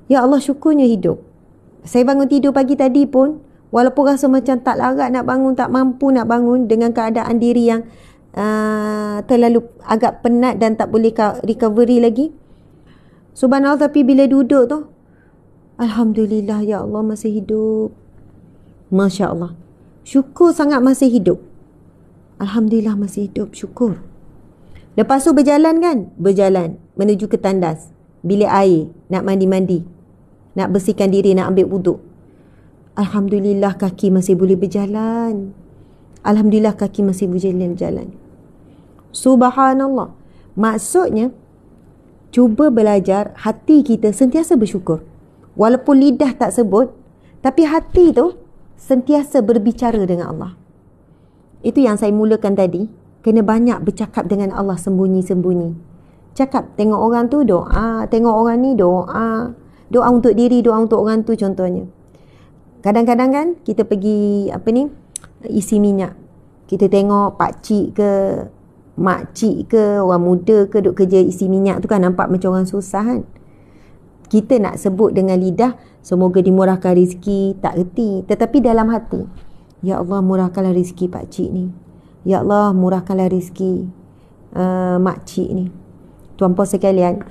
Ya Allah, syukurnya hidup. Saya bangun tidur pagi tadi pun, walaupun rasa macam tak larat nak bangun, tak mampu nak bangun dengan keadaan diri yang terlalu agak penat dan tak boleh recovery lagi. Subhanallah, tapi bila duduk tu, Alhamdulillah, ya Allah masih hidup. Masya Allah. Syukur sangat masih hidup. Alhamdulillah masih hidup, syukur. Lepas tu berjalan kan? Berjalan menuju ke tandas, bilik air, nak mandi-mandi, nak bersihkan diri, nak ambil wuduk. Alhamdulillah kaki masih boleh berjalan. Alhamdulillah kaki masih boleh berjalan. Subhanallah. Maksudnya, cuba belajar hati kita sentiasa bersyukur. Walaupun lidah tak sebut, tapi hati tu sentiasa berbicara dengan Allah. Itu yang saya mulakan tadi. Kena banyak bercakap dengan Allah sembunyi-sembunyi. Cakap, tengok orang tu doa, tengok orang ni doa. Doa untuk diri, doa untuk orang tu contohnya. Kadang-kadang kan kita pergi isi minyak. Kita tengok pakcik ke, makcik ke, orang muda ke duk kerja isi minyak tu kan, nampak macam orang susah kan. Kita nak sebut dengan lidah, semoga dimurahkan rezeki, tak reti. Tetapi dalam hati, ya Allah murahkanlah rezeki pakcik ni. Ya Allah murahkanlah rezeki makcik ni. Tuan-puan sekalian,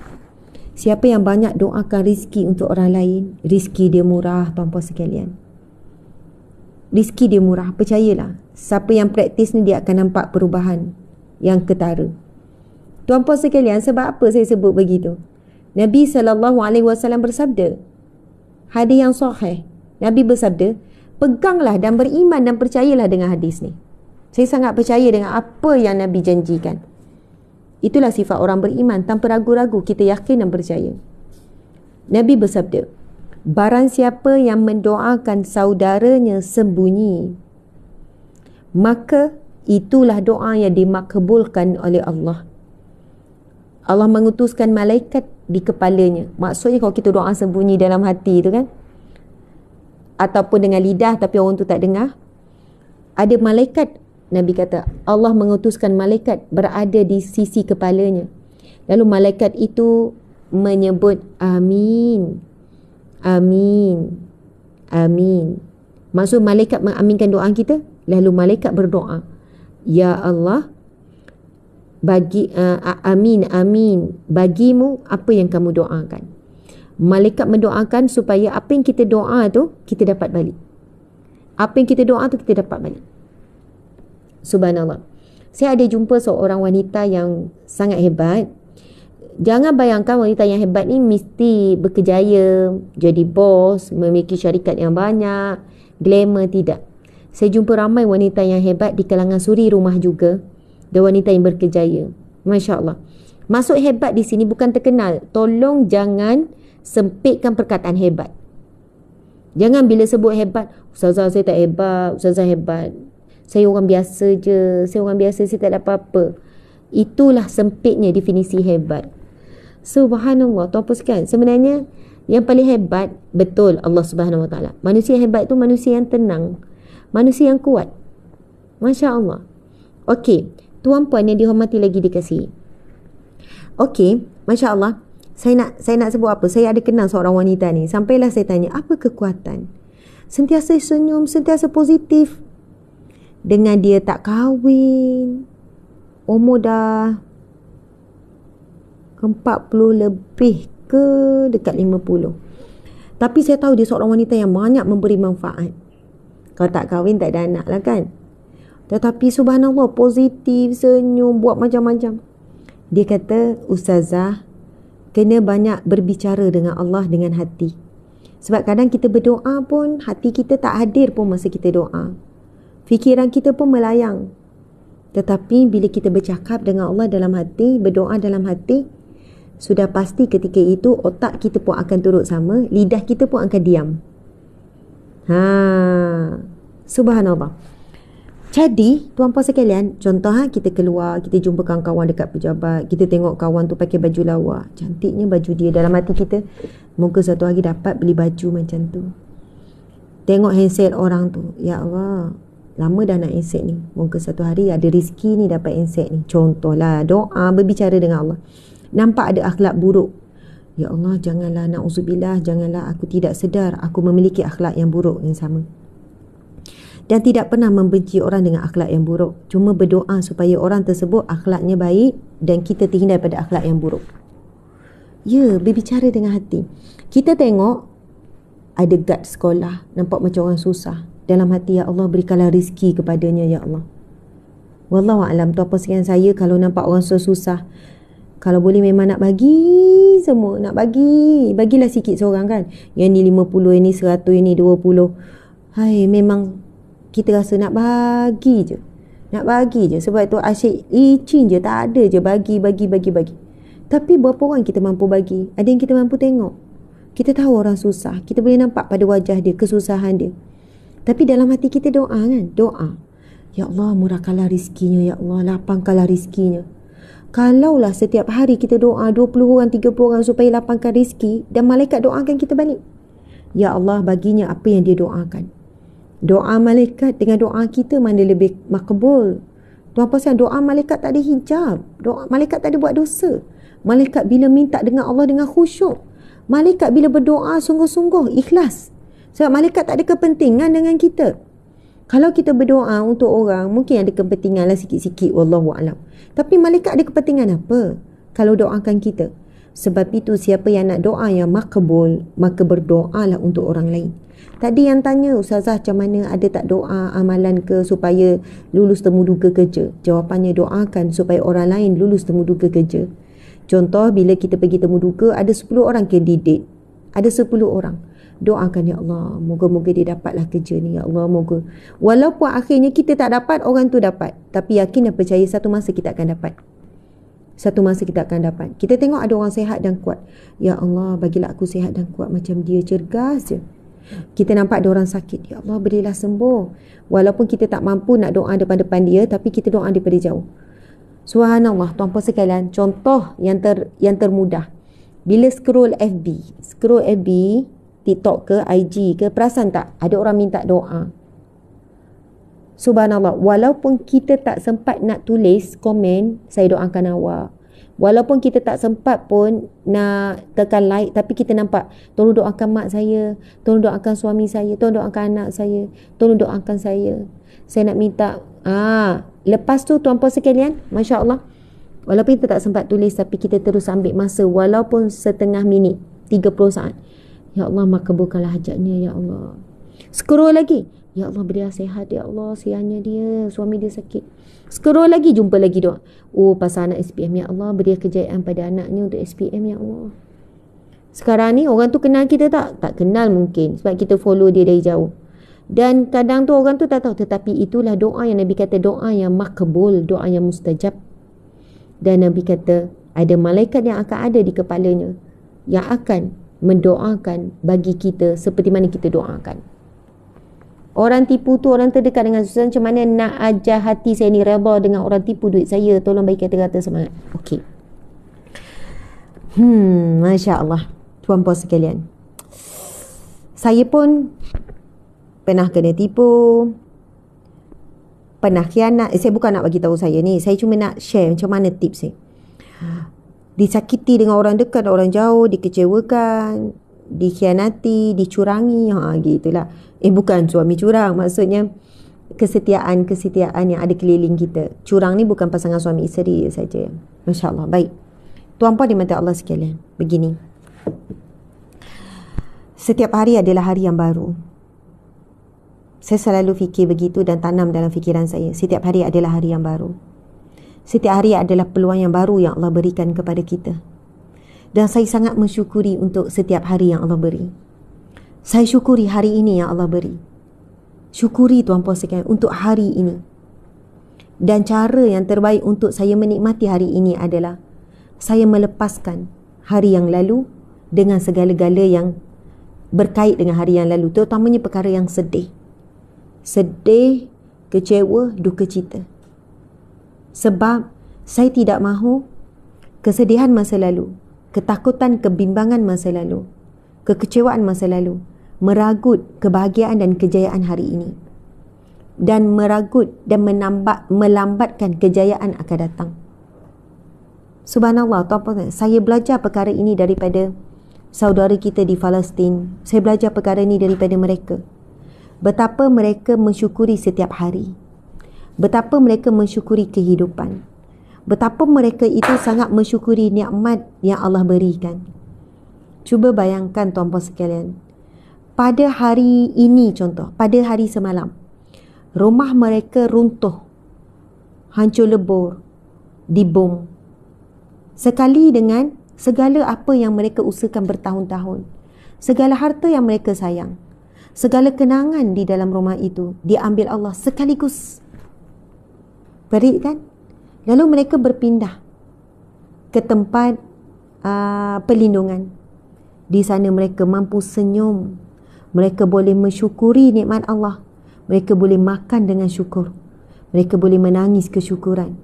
siapa yang banyak doakan rezeki untuk orang lain, rezeki dia murah tuan-puan sekalian. Rezeki dia murah, percayalah. Siapa yang praktis ni dia akan nampak perubahan yang ketara. Tuan-puan sekalian, sebab apa saya sebut begitu? Nabi SAW bersabda, hadis yang sahih, Nabi bersabda, peganglah dan beriman dan percayalah dengan hadis ni. Saya sangat percaya dengan apa yang Nabi janjikan. Itulah sifat orang beriman, tanpa ragu-ragu kita yakin dan percaya. Nabi bersabda, barang siapa yang mendoakan saudaranya sembunyi, maka itulah doa yang dimakbulkan oleh Allah. Allah mengutuskan malaikat di kepalanya. Maksudnya kalau kita doa sembunyi dalam hati tu kan, ataupun dengan lidah tapi orang tu tak dengar, ada malaikat. Nabi kata Allah mengutuskan malaikat berada di sisi kepalanya. Lalu malaikat itu menyebut amin, amin, amin. Maksud malaikat mengaminkan doa kita. Lalu malaikat berdoa, ya Allah, bagi amin, amin, bagimu apa yang kamu doakan. Malaikat mendoakan supaya apa yang kita doa tu kita dapat balik. Apa yang kita doa tu kita dapat balik. Subhanallah. Saya ada jumpa seorang wanita yang sangat hebat. Jangan bayangkan wanita yang hebat ni mesti berkejaya, jadi bos, memiliki syarikat yang banyak, glamour, tidak. Saya jumpa ramai wanita yang hebat di kalangan suri rumah juga, dan wanita yang berkejaya. Masya Allah. Maksud hebat di sini bukan terkenal. Tolong jangan sempitkan perkataan hebat. Jangan bila sebut hebat, ustazah saya tak hebat, ustazah hebat, saya orang biasa je, saya orang biasa, saya tak ada apa-apa. Itulah sempitnya definisi hebat. Subhanallah, tuan-puan sekalian, sebenarnya yang paling hebat betul Allah Subhanahu Wa Taala. Manusia hebat tu manusia yang tenang, manusia yang kuat. Masya Allah. Okey, tuan-puan yang dihormati lagi dikasihi. Okey, Masya Allah. Saya nak sebut apa? Saya ada kenal seorang wanita ni. Sampailah saya tanya, apa kekuatan? Sentiasa senyum, sentiasa positif. Dengan dia tak kahwin, umur dah 40 lebih ke dekat 50. Tapi saya tahu dia seorang wanita yang banyak memberi manfaat. Kalau tak kahwin tak ada anak lah kan. Tetapi subhanallah, positif, senyum, buat macam-macam. Dia kata, ustazah, kena banyak berbicara dengan Allah dengan hati. Sebab kadang kita berdoa pun hati kita tak hadir pun masa kita doa. Fikiran kita pun melayang. Tetapi bila kita bercakap dengan Allah dalam hati, berdoa dalam hati, sudah pasti ketika itu otak kita pun akan turut sama, lidah kita pun akan diam. Subhanallah. Jadi, tuan-puan sekalian, contoh kita keluar, kita jumpa kawan-kawan dekat pejabat, kita tengok kawan tu pakai baju lawa, cantiknya baju dia. Dalam hati kita, moga satu hari dapat beli baju macam tu. Tengok handset orang tu, ya Allah, lama dah nak handset ni, moga satu hari ada rezeki ni dapat handset ni. Contohlah, doa, berbicara dengan Allah. Nampak ada akhlak buruk, ya Allah, janganlah, na'udzubillah, janganlah aku tidak sedar aku memiliki akhlak yang buruk yang sama. Dan tidak pernah membenci orang dengan akhlak yang buruk. Cuma berdoa supaya orang tersebut akhlaknya baik dan kita terhindar daripada akhlak yang buruk. Ya, berbicara dengan hati. Kita tengok ada guard sekolah, nampak macam orang susah. Dalam hati, ya Allah, berikanlah rezeki kepadanya, ya Allah. Wallahualam, tuan-puan sekalian, saya kalau nampak orang susah, kalau boleh memang nak bagi semua, nak bagi. Bagilah sikit seorang kan. Yang ni 50, yang ni 100, yang ni 20. Hai, memang kita rasa nak bagi je. Nak bagi je. Sebab tu asyik licin je. Tak ada je bagi. Tapi berapa orang kita mampu bagi? Ada yang kita mampu tengok. Kita tahu orang susah. Kita boleh nampak pada wajah dia, kesusahan dia. Tapi dalam hati kita doa kan? Doa. Ya Allah, murahkanlah rizkinya. Ya Allah, lapangkanlah rizkinya. Kalaulah setiap hari kita doa 20 orang, 30 orang supaya lapangkan rizki, dan malaikat doakan kita balik. Ya Allah, baginya apa yang dia doakan. Doa malaikat dengan doa kita mana lebih makbul? Tuan-puan sekalian, doa malaikat tak ada hijab. Doa malaikat tak ada buat dosa. Malaikat bila minta dengan Allah dengan khusyuk. Malaikat bila berdoa sungguh-sungguh ikhlas. Sebab malaikat tak ada kepentingan dengan kita. Kalau kita berdoa untuk orang, mungkin ada kepentingan lah sikit-sikit, wallahualam. Tapi malaikat ada kepentingan apa kalau doakan kita? Sebab itu siapa yang nak doa yang makbul, maka berdoalah untuk orang lain. Tadi yang tanya, Ustazah macam mana, ada tak doa amalan ke supaya lulus temuduga kerja? Jawapannya, doakan supaya orang lain lulus temuduga kerja. Contoh, bila kita pergi temuduga, ada 10 orang kandidat. Ada 10 orang. Doakan, ya Allah, moga-moga dia dapatlah kerja ni, ya Allah, moga. Walaupun akhirnya kita tak dapat, orang tu dapat. Tapi yakin dan percaya satu masa kita akan dapat. Satu masa kita akan dapat. Kita tengok ada orang sihat dan kuat. Ya Allah, bagilah aku sihat dan kuat macam dia, cergas je. Kita nampak ada orang sakit. Ya Allah, berilah sembuh. Walaupun kita tak mampu nak doa depan-depan dia, tapi kita doa daripada jauh. Subhanallah, tuan-puan sekalian, contoh yang termudah. Bila scroll FB, TikTok ke, IG ke, perasan tak ada orang minta doa? Subhanallah, walaupun kita tak sempat nak tulis komen, saya doakan awak. Walaupun kita tak sempat pun nak tekan like, tapi kita nampak, tolong doakan mak saya, tolong doakan suami saya, tolong doakan anak saya, tolong doakan saya. Saya nak minta. Lepas tu tuan-puan sekalian, Masya Allah, walaupun kita tak sempat tulis, tapi kita terus ambil masa, walaupun setengah minit, 30 saat. Ya Allah, makbulkanlah hajatnya, ya Allah. Scroll lagi. Ya Allah, berilah sihat, ya Allah, sihannya dia, suami dia sakit. Scroll lagi, jumpa lagi doa. Oh, pasal anak SPM, ya Allah, berilah kejayaan pada anaknya untuk SPM, ya Allah. Sekarang ni orang tu kenal kita tak? Tak kenal mungkin, sebab kita follow dia dari jauh. Dan kadang tu orang tu tak tahu, tetapi itulah doa yang Nabi kata doa yang makbul, doa yang mustajab. Dan Nabi kata ada malaikat yang akan ada di kepalanya yang akan mendoakan bagi kita seperti mana kita doakan. Orang tipu tu orang terdekat dengan susah, macam mana nak ajar hati saya ni redha dengan orang tipu duit saya, tolong bagi kata-kata semangat. Okey. Masya Allah, tuan-puan sekalian, saya pun pernah kena tipu, pernah khianat. Saya bukan nak bagi tahu saya ni, saya cuma nak share macam mana tips saya. Disakiti dengan orang dekat, orang jauh, dikecewakan, dikhianati, dicurangi, gitulah. Bukan suami curang, maksudnya kesetiaan yang ada keliling kita. Curang ni bukan pasangan suami isteri saja. Masya Allah. Baik, tuan-puan dimata Allah sekalian, begini, setiap hari adalah hari yang baru. Saya selalu fikir begitu dan tanam dalam fikiran saya, setiap hari adalah hari yang baru. Setiap hari adalah peluang yang baru yang Allah berikan kepada kita. Dan saya sangat mensyukuri untuk setiap hari yang Allah beri. Saya syukuri hari ini yang Allah beri. Syukuri tuan-puan sekalian untuk hari ini. Dan cara yang terbaik untuk saya menikmati hari ini adalah saya melepaskan hari yang lalu dengan segala-gala yang berkait dengan hari yang lalu, terutamanya perkara yang sedih. Sedih, kecewa, duka cita. Sebab saya tidak mahu kesedihan masa lalu, ketakutan, kebimbangan masa lalu, kekecewaan masa lalu meragut kebahagiaan dan kejayaan hari ini, dan meragut dan melambatkan kejayaan akan datang. Subhanallah, tuan-tuan, saya belajar perkara ini daripada saudara kita di Palestin. Saya belajar perkara ini daripada mereka. Betapa mereka mensyukuri setiap hari. Betapa mereka mensyukuri kehidupan. Betapa mereka itu sangat mensyukuri nikmat yang Allah berikan. Cuba bayangkan tuan-puan sekalian, pada hari ini contoh, pada hari semalam, rumah mereka runtuh, hancur lebur, dibom. Sekali dengan segala apa yang mereka usahakan bertahun-tahun, segala harta yang mereka sayang, segala kenangan di dalam rumah itu diambil Allah sekaligus. Perit kan? Lalu mereka berpindah ke tempat perlindungan. Di sana mereka mampu senyum. Mereka boleh mensyukuri nikmat Allah. Mereka boleh makan dengan syukur. Mereka boleh menangis kesyukuran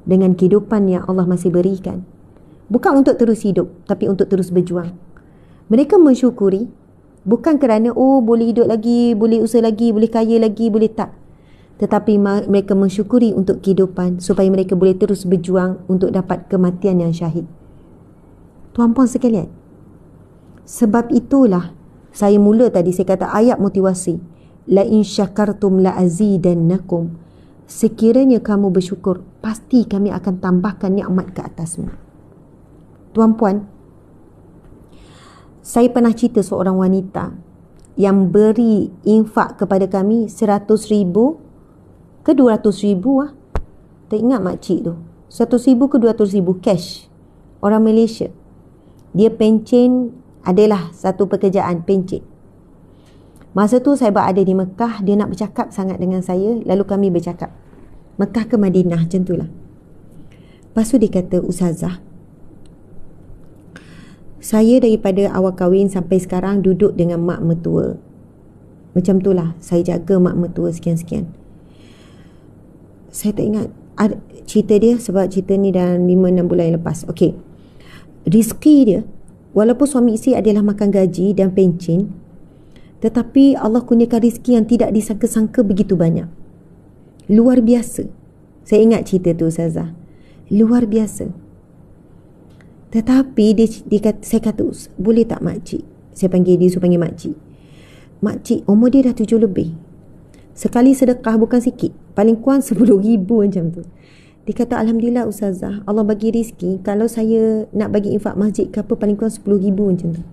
dengan kehidupan yang Allah masih berikan. Bukan untuk terus hidup, tapi untuk terus berjuang. Mereka mensyukuri bukan kerana boleh hidup lagi, boleh usaha lagi, boleh kaya lagi, boleh tak. Tetapi mereka mensyukuri untuk kehidupan supaya mereka boleh terus berjuang untuk dapat kematian yang syahid. Tuan-puan sekalian, Sebab itulah saya mula tadi saya kata ayat motivasi, la in syakartum la azidannakum. Sekiranya kamu bersyukur, pasti kami akan tambahkan nikmat ke atasmu. Tuan-puan, saya pernah cerita seorang wanita yang beri infak kepada kami 100,000 ke 200,000 lah. Tak ingat makcik tu. 100,000 ke 200,000 cash. Orang Malaysia. Dia pencen, adalah satu pekerjaan pencen. Masa tu saya berada di Mekah, dia nak bercakap sangat dengan saya, lalu kami bercakap. Mekah ke Madinah, macam tu lah. Lepas tu dia kata, Ustazah, saya daripada awal kahwin sampai sekarang duduk dengan mak mertua. Macam tu lah, saya jaga mak mertua sekian-sekian. Saya tak ingat cerita dia sebab cerita ni dalam 5-6 bulan yang lepas. Okey. Rizki dia, walaupun suami isteri adalah makan gaji dan pencen, tetapi Allah kurniakan rizki yang tidak disangka-sangka begitu banyak. Luar biasa. Saya ingat cerita tu Ustazah. Luar biasa. Tetapi saya kata, boleh tak makcik? Saya panggil dia, panggil makcik. Makcik, umur dia dah 7 lebih. Sekali sedekah bukan sikit. Paling kurang 10,000 macam tu. Dia kata, Alhamdulillah Ustazah, Allah bagi rizki. Kalau saya nak bagi infak masjid ke apa, paling kurang 10,000 macam tu.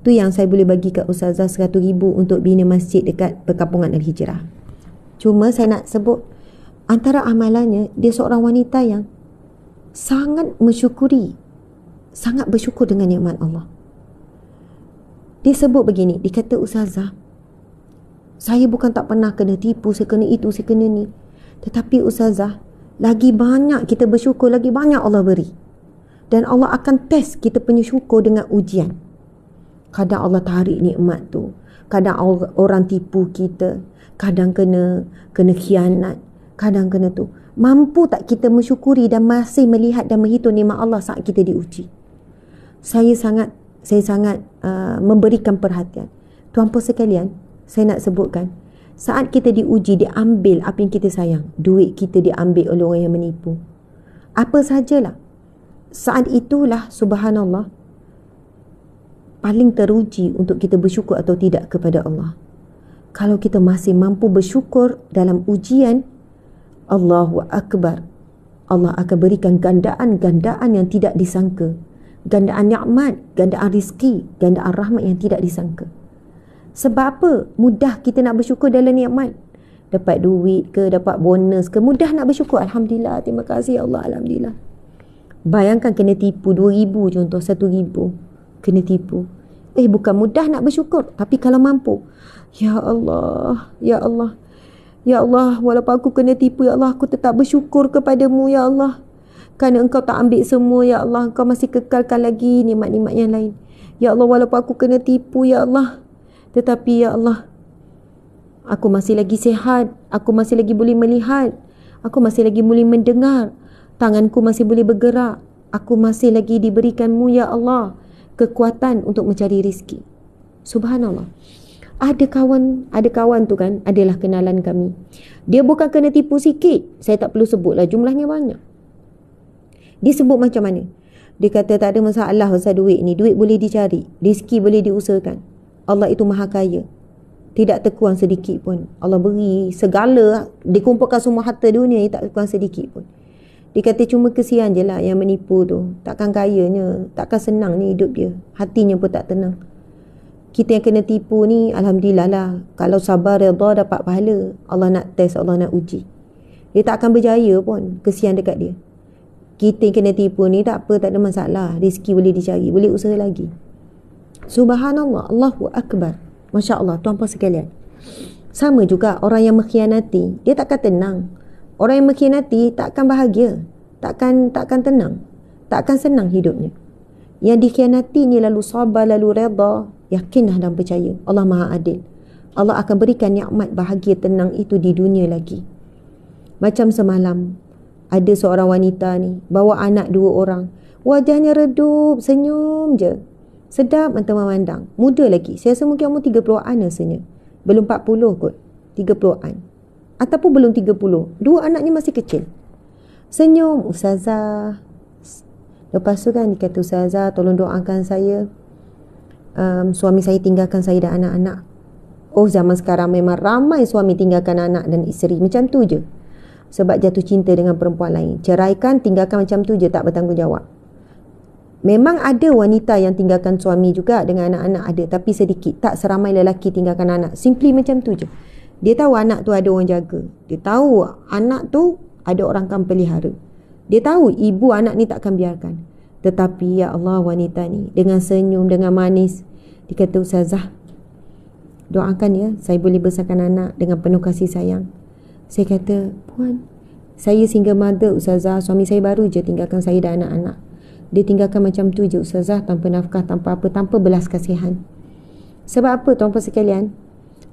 Tu yang saya boleh bagi kat Ustazah 100,000 untuk bina masjid dekat perkampungan Al-Hijrah. Cuma saya nak sebut, antara amalannya, dia seorang wanita yang sangat mensyukuri, sangat bersyukur dengan nikmat Allah. Dia sebut begini, dia kata, Ustazah, saya bukan tak pernah kena tipu, saya kena itu, saya kena ni. Tetapi Ustazah, lagi banyak kita bersyukur, lagi banyak Allah beri. Dan Allah akan test kita punya syukur dengan ujian. Kadang Allah tarik nikmat tu, kadang orang tipu kita, kadang kena khianat, kadang kena tu. Mampu tak kita mensyukuri dan masih melihat dan menghitung nikmat Allah saat kita diuji? Saya sangat memberikan perhatian. Tuan-puan sekalian, saya nak sebutkan, saat kita diuji, diambil apa yang kita sayang. Duit kita diambil oleh orang yang menipu. Apa sajalah. Saat itulah, subhanallah, paling teruji untuk kita bersyukur atau tidak kepada Allah. Kalau kita masih mampu bersyukur dalam ujian, Allahu Akbar, Allah akan berikan gandaan-gandaan yang tidak disangka. Gandaan nikmat, gandaan rizki, gandaan rahmat yang tidak disangka. Sebab apa? Mudah kita nak bersyukur dalam nikmat. Dapat duit ke, dapat bonus ke, mudah nak bersyukur. Alhamdulillah, terima kasih Allah, Alhamdulillah. Bayangkan kena tipu 2,000 contoh, 1,000 kena tipu. Bukan mudah nak bersyukur. Tapi kalau mampu, Ya Allah, Ya Allah, Ya Allah, walaupun aku kena tipu, Ya Allah, aku tetap bersyukur kepadamu, Ya Allah. Kerana engkau tak ambil semua, Ya Allah, engkau masih kekalkan lagi nikmat-nikmat yang lain. Ya Allah, walaupun aku kena tipu, Ya Allah, tetapi Ya Allah, aku masih lagi sihat, aku masih lagi boleh melihat, aku masih lagi boleh mendengar, tanganku masih boleh bergerak, aku masih lagi diberikanmu, Ya Allah, kekuatan untuk mencari rizki. Subhanallah. Ada kawan tu kan, adalah kenalan kami. Dia bukan kena tipu sikit, saya tak perlu sebutlah, jumlahnya banyak. Dia sebut macam mana? Dia kata tak ada masalah pasal duit ni, duit boleh dicari, rizki boleh diusahakan. Allah itu maha kaya, tidak terkurang sedikit pun. Allah beri segala, dikumpulkan semua harta dunia ni, tak terkurang sedikit pun. Dia kata cuma kesian je lah yang menipu tu, takkan kayanya, takkan senang ni hidup dia, hatinya pun tak tenang. Kita yang kena tipu ni, Alhamdulillah lah, kalau sabar redha dapat pahala. Allah nak test, Allah nak uji. Dia tak akan berjaya pun, kesian dekat dia. Kita yang kena tipu ni tak apa, tak ada masalah, rezeki boleh dicari, boleh usaha lagi. Subhanallah, Allahu Akbar, Masya Allah, tuan-puan sekalian. Sama juga orang yang mengkhianati, dia takkan tenang. Orang yang mengkhianati takkan bahagia, takkan tenang, takkan senang hidupnya. Yang dikhianati ni lalu sabar, lalu redha, yakinlah dan percaya Allah Maha Adil. Allah akan berikan nikmat bahagia tenang itu di dunia lagi. Macam semalam ada seorang wanita ni bawa anak 2 orang, wajahnya redup, senyum je, sedap mata memandang, muda lagi. Saya rasa mungkin umur 30-an rasanya, belum 40 kot, 30-an ataupun belum 30. 2 anaknya masih kecil, senyum. Ustazah, lepas tu kan dia kata, Ustazah tolong doakan saya, suami saya tinggalkan saya dan anak-anak. Oh, zaman sekarang memang ramai suami tinggalkan anak dan isteri. Macam tu je. Sebab jatuh cinta dengan perempuan lain. Ceraikan, tinggalkan macam tu je, tak bertanggungjawab. Memang ada wanita yang tinggalkan suami juga dengan anak-anak ada. Tapi sedikit. Tak seramai lelaki tinggalkan anak. Simply macam tu je. Dia tahu anak tu ada orang jaga. Dia tahu anak tu ada orang akan pelihara. Dia tahu ibu anak ni tak akan biarkan. Tetapi ya Allah, wanita ni dengan senyum, dengan manis, dia kata, Ustazah, doakan ya, saya boleh besarkan anak dengan penuh kasih sayang. Saya kata, Puan, saya single mother Ustazah, suami saya baru je tinggalkan saya dan anak-anak. Dia tinggalkan macam tu je Ustazah, tanpa nafkah, tanpa apa, tanpa belas kasihan. Sebab apa tuan-puan sekalian?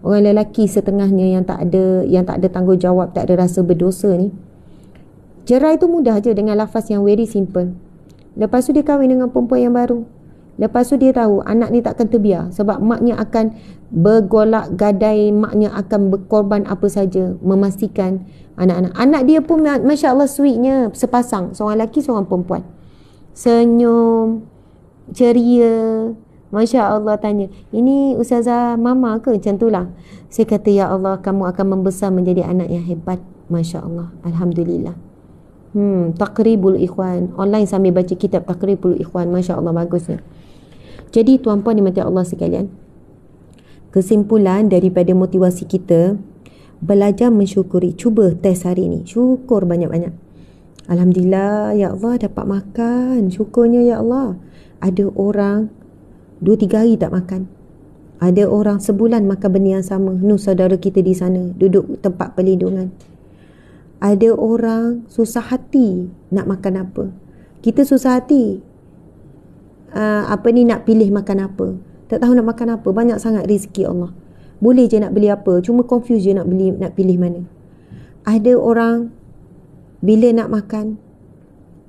Orang lelaki setengahnya yang tak ada tanggungjawab, tak ada rasa berdosa ni, cerai tu mudah je dengan lafaz yang very simple. Lepas tu dia kahwin dengan perempuan yang baru. Lepas tu dia tahu anak ni takkan terbiar sebab maknya akan bergolak gadai, maknya akan berkorban apa saja memastikan anak-anak. Anak dia pun Masya Allah sweetnya sepasang, seorang lelaki seorang perempuan. Senyum, ceria. Masya Allah, tanya, ini Ustazah mama ke? Macam tu lah. Saya kata, ya Allah, kamu akan membesar menjadi anak yang hebat. Masya Allah, Alhamdulillah. Taqribul Ikhwan online sambil baca kitab Taqribul Ikhwan. Masya Allah, bagusnya. Jadi tuan-puan dimati Allah sekalian, kesimpulan daripada motivasi kita, belajar mensyukuri. Cuba test hari ni, syukur banyak-banyak. Alhamdulillah ya Allah dapat makan, syukurnya ya Allah. Ada orang 2-3 hari tak makan. Ada orang sebulan makan benda yang sama. Saudara kita di sana duduk tempat perlindungan. Ada orang susah hati nak makan apa. Kita susah hati nak pilih makan apa. Tak tahu nak makan apa. Banyak sangat rezeki Allah. Boleh je nak beli apa, cuma confuse je nak pilih mana. Ada orang bila nak makan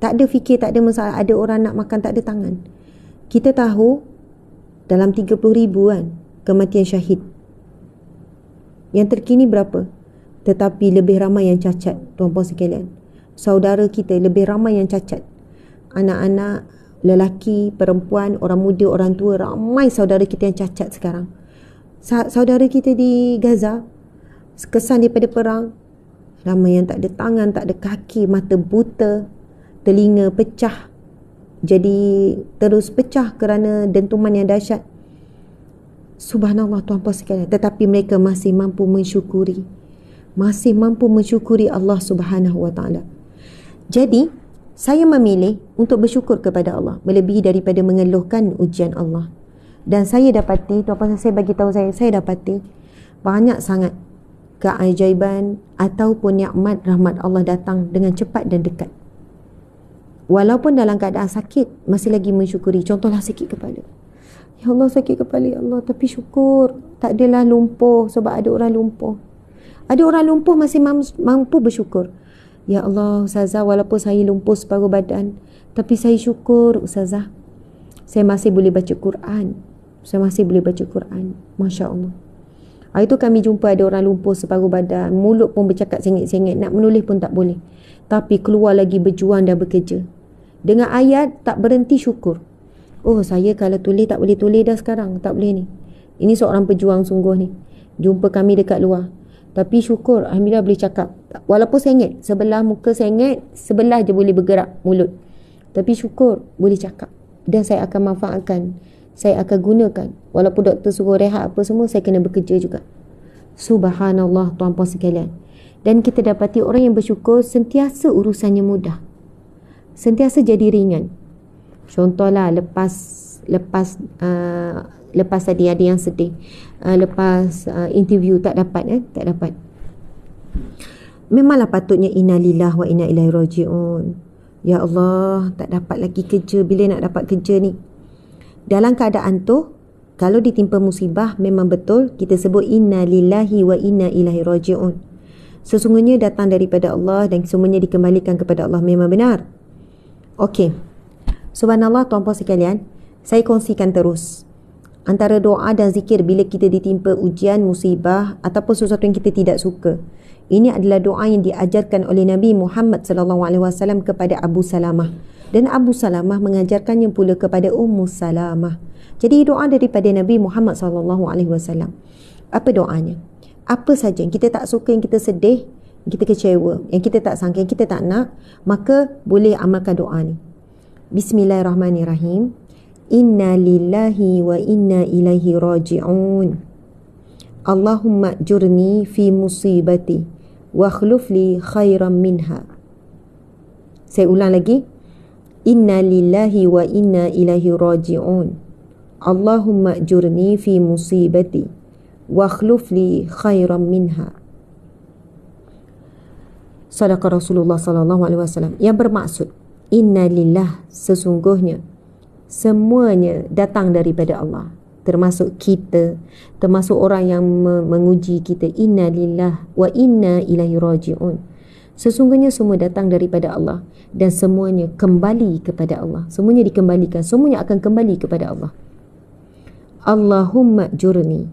tak ada fikir, tak ada masalah. Ada orang nak makan tak ada tangan. Kita tahu dalam 30,000 kan kematian syahid. Yang terkini berapa? Tetapi lebih ramai yang cacat, tuan-puan sekalian. Saudara kita lebih ramai yang cacat. Anak-anak, lelaki, perempuan, orang muda, orang tua, ramai saudara kita yang cacat sekarang. Saudara kita di Gaza, kesan daripada perang, ramai yang tak ada tangan, tak ada kaki, mata buta, telinga pecah. Jadi terus pecah kerana dentuman yang dahsyat. Subhanallah tuan-puan sekalian. Tetapi mereka masih mampu mensyukuri. Masih mampu mensyukuri Allah Subhanahu Wa Taala. Jadi saya memilih untuk bersyukur kepada Allah melebihi daripada mengeluhkan ujian Allah. Dan saya dapati, tuan-puan, saya bagi tahu saya dapati banyak sangat keajaiban ataupun nikmat rahmat Allah datang dengan cepat dan dekat. Walaupun dalam keadaan sakit, masih lagi mensyukuri. Contohlah sakit kepala. Ya Allah, sakit kepala ya Allah, tapi syukur tak adalah lumpuh sebab ada orang lumpuh. Ada orang lumpuh masih mampu bersyukur. Ya Allah, Ustazah, walaupun saya lumpuh separuh badan, tapi saya syukur Ustazah, saya masih boleh baca Quran. Saya masih boleh baca Quran. Masya Allah. Hari tu kami jumpa ada orang lumpuh separuh badan, mulut pun bercakap sengit-sengit, nak menulis pun tak boleh. Tapi keluar lagi berjuang dan bekerja. Dengan ayat tak berhenti syukur. Oh, saya kalau tulis tak boleh tulis dah sekarang. Tak boleh ni. Ini seorang pejuang sungguh ni. Jumpa kami dekat luar. Tapi syukur, alhamdulillah boleh cakap. Walaupun sengit, sebelah muka sengit, sebelah je boleh bergerak mulut. Tapi syukur, boleh cakap. Dan saya akan manfaatkan. Saya akan gunakan. Walaupun doktor suruh rehat apa semua, saya kena bekerja juga. Subhanallah tuan-puan sekalian. Dan kita dapati orang yang bersyukur sentiasa urusannya mudah. Sentiasa jadi ringan. Contohlah lepas tadi ada yang sedih. Lepas interview tak dapat. Memanglah patutnya innalillah wa inna ilaihi raji'un. Ya Allah, tak dapat lagi kerja. Bila nak dapat kerja ni? Dalam keadaan tu, kalau ditimpa musibah, memang betul kita sebut innalillahi wa inna ilaihi raji'un. Sesungguhnya datang daripada Allah dan semuanya dikembalikan kepada Allah. Memang benar. Okey. Subhanallah tuan-puan sekalian, saya kongsikan terus. Antara doa dan zikir bila kita ditimpa ujian, musibah ataupun sesuatu yang kita tidak suka. Ini adalah doa yang diajarkan oleh Nabi Muhammad SAW kepada Abu Salamah. Dan Abu Salamah mengajarkannya pula kepada Ummu Salamah. Jadi doa daripada Nabi Muhammad SAW. Apa doanya? Apa saja yang kita tak suka, yang kita sedih, yang kita kecewa, yang kita tak sangka, yang kita tak nak, maka boleh amalkan doa ni. Bismillahirrahmanirrahim. Inna lillahi wa inna ilaihi raji'un. Allahumma ajurni fi musibati wa akhluf li khairan minha. Saya ulang lagi. Inna lillahi wa inna ilaihi raji'un. Allahumma ajurni fi musibati wa akhluf li khairan minha. Sadaqa Rasulullah sallallahu alaihi wasallam, yang bermaksud inna lillah, sesungguhnya semuanya datang daripada Allah, termasuk kita, termasuk orang yang menguji kita. Inna lillah wa inna ilaihi raji'un. Sesungguhnya semua datang daripada Allah dan semuanya kembali kepada Allah. Semuanya dikembalikan, semuanya akan kembali kepada Allah. Allahumma jurni,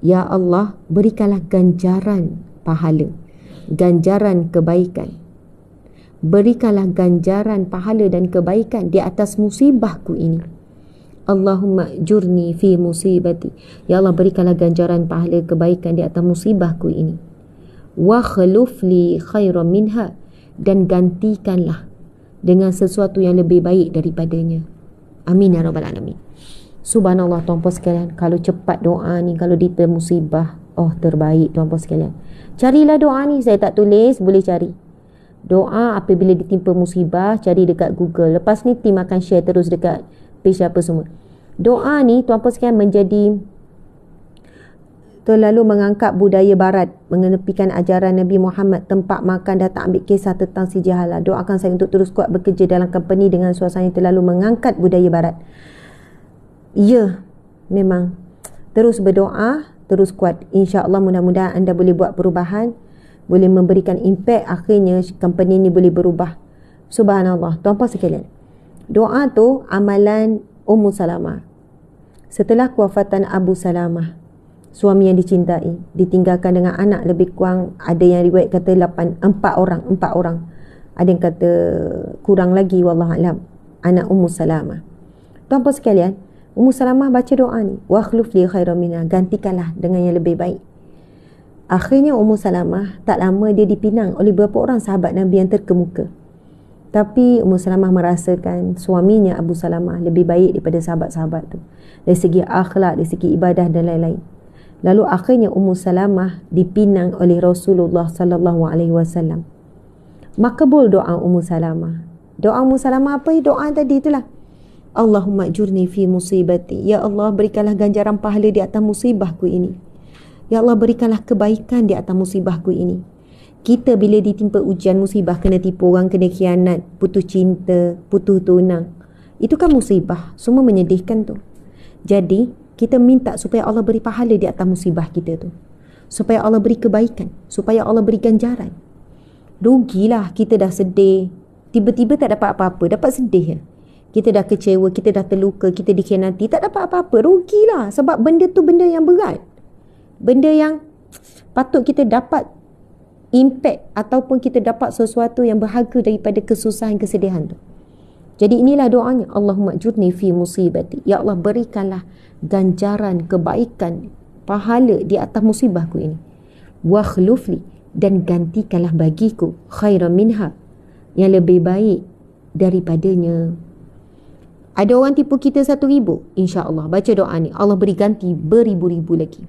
ya Allah, berikanlah ganjaran pahala, ganjaran kebaikan. Berikanlah ganjaran pahala dan kebaikan di atas musibahku ini. Allahumma jurni fi musibati, ya Allah, berikanlah ganjaran pahala kebaikan di atas musibahku ini. Wa khluf li khairan minha, dan gantikanlah dengan sesuatu yang lebih baik daripadanya. Amin ya rabbal alamin. Subhanallah tuan-puan sekalian, kalau cepat doa ni, kalau kita musibah, terbaik tuan-puan sekalian. Carilah doa ni, saya tak tulis, boleh cari. Doa apabila ditimpa musibah, cari dekat Google. Lepas ni tim akan share terus dekat page apa semua. Doa ni tuan-puan sekalian menjadi terlalu mengangkat budaya barat, mengenepikan ajaran Nabi Muhammad, tempat makan dah tak ambil kisah tentang si jahala. Doakan saya untuk terus kuat bekerja dalam company dengan suasana yang terlalu mengangkat budaya barat. Ya, memang terus berdoa, terus kuat. InsyaAllah mudah-mudahan anda boleh buat perubahan, boleh memberikan impact, akhirnya company ni boleh berubah. Subhanallah tuan-puan sekalian, doa tu amalan Ummu Salamah. Setelah kewafatan Abu Salamah, suami yang dicintai, ditinggalkan dengan anak lebih kurang, ada yang riwayat kata 4 orang. Ada yang kata kurang lagi, wallahualam, anak Ummu Salamah. Tuan-puan sekalian, Ummu Salamah baca doa ni, wa akhluf li khairan minha, gantikanlah dengan yang lebih baik. Akhirnya Ummu Salamah tak lama dia dipinang oleh beberapa orang sahabat Nabi yang terkemuka. Tapi Ummu Salamah merasakan suaminya Abu Salamah lebih baik daripada sahabat-sahabat tu, dari segi akhlak, dari segi ibadah dan lain-lain. Lalu akhirnya Ummu Salamah dipinang oleh Rasulullah sallallahu alaihi wasallam. Makbul doa Ummu Salamah. Doa Ummu Salamah apa? Doa tadi itulah. Allahumma ajurni fi musibati. Ya Allah, berikanlah ganjaran pahala di atas musibahku ini. Ya Allah, berikanlah kebaikan di atas musibahku ini. Kita bila ditimpa ujian musibah, kena tipu orang, kena khianat, putus cinta, putus tunang, itu kan musibah, semua menyedihkan tu. Jadi kita minta supaya Allah beri pahala di atas musibah kita tu, supaya Allah beri kebaikan, supaya Allah beri ganjaran. Rugilah kita dah sedih, tiba-tiba tak dapat apa-apa, dapat sedih ya. Kita dah kecewa, kita dah terluka, kita dikhianati, tak dapat apa-apa, rugilah. Sebab benda tu benda yang berat, benda yang patut kita dapat impact ataupun kita dapat sesuatu yang berharga daripada kesusahan, kesedihan tu. Jadi inilah doanya, Allahumma ajurni fi musibati, ya Allah, berikanlah ganjaran kebaikan pahala di atas musibahku ini. Wa khlufli, dan gantikanlah bagiku khairan minha, yang lebih baik daripadanya. Ada orang tipu kita 1,000, insya-Allah baca doa ni, Allah beri ganti beribu-ribu lagi.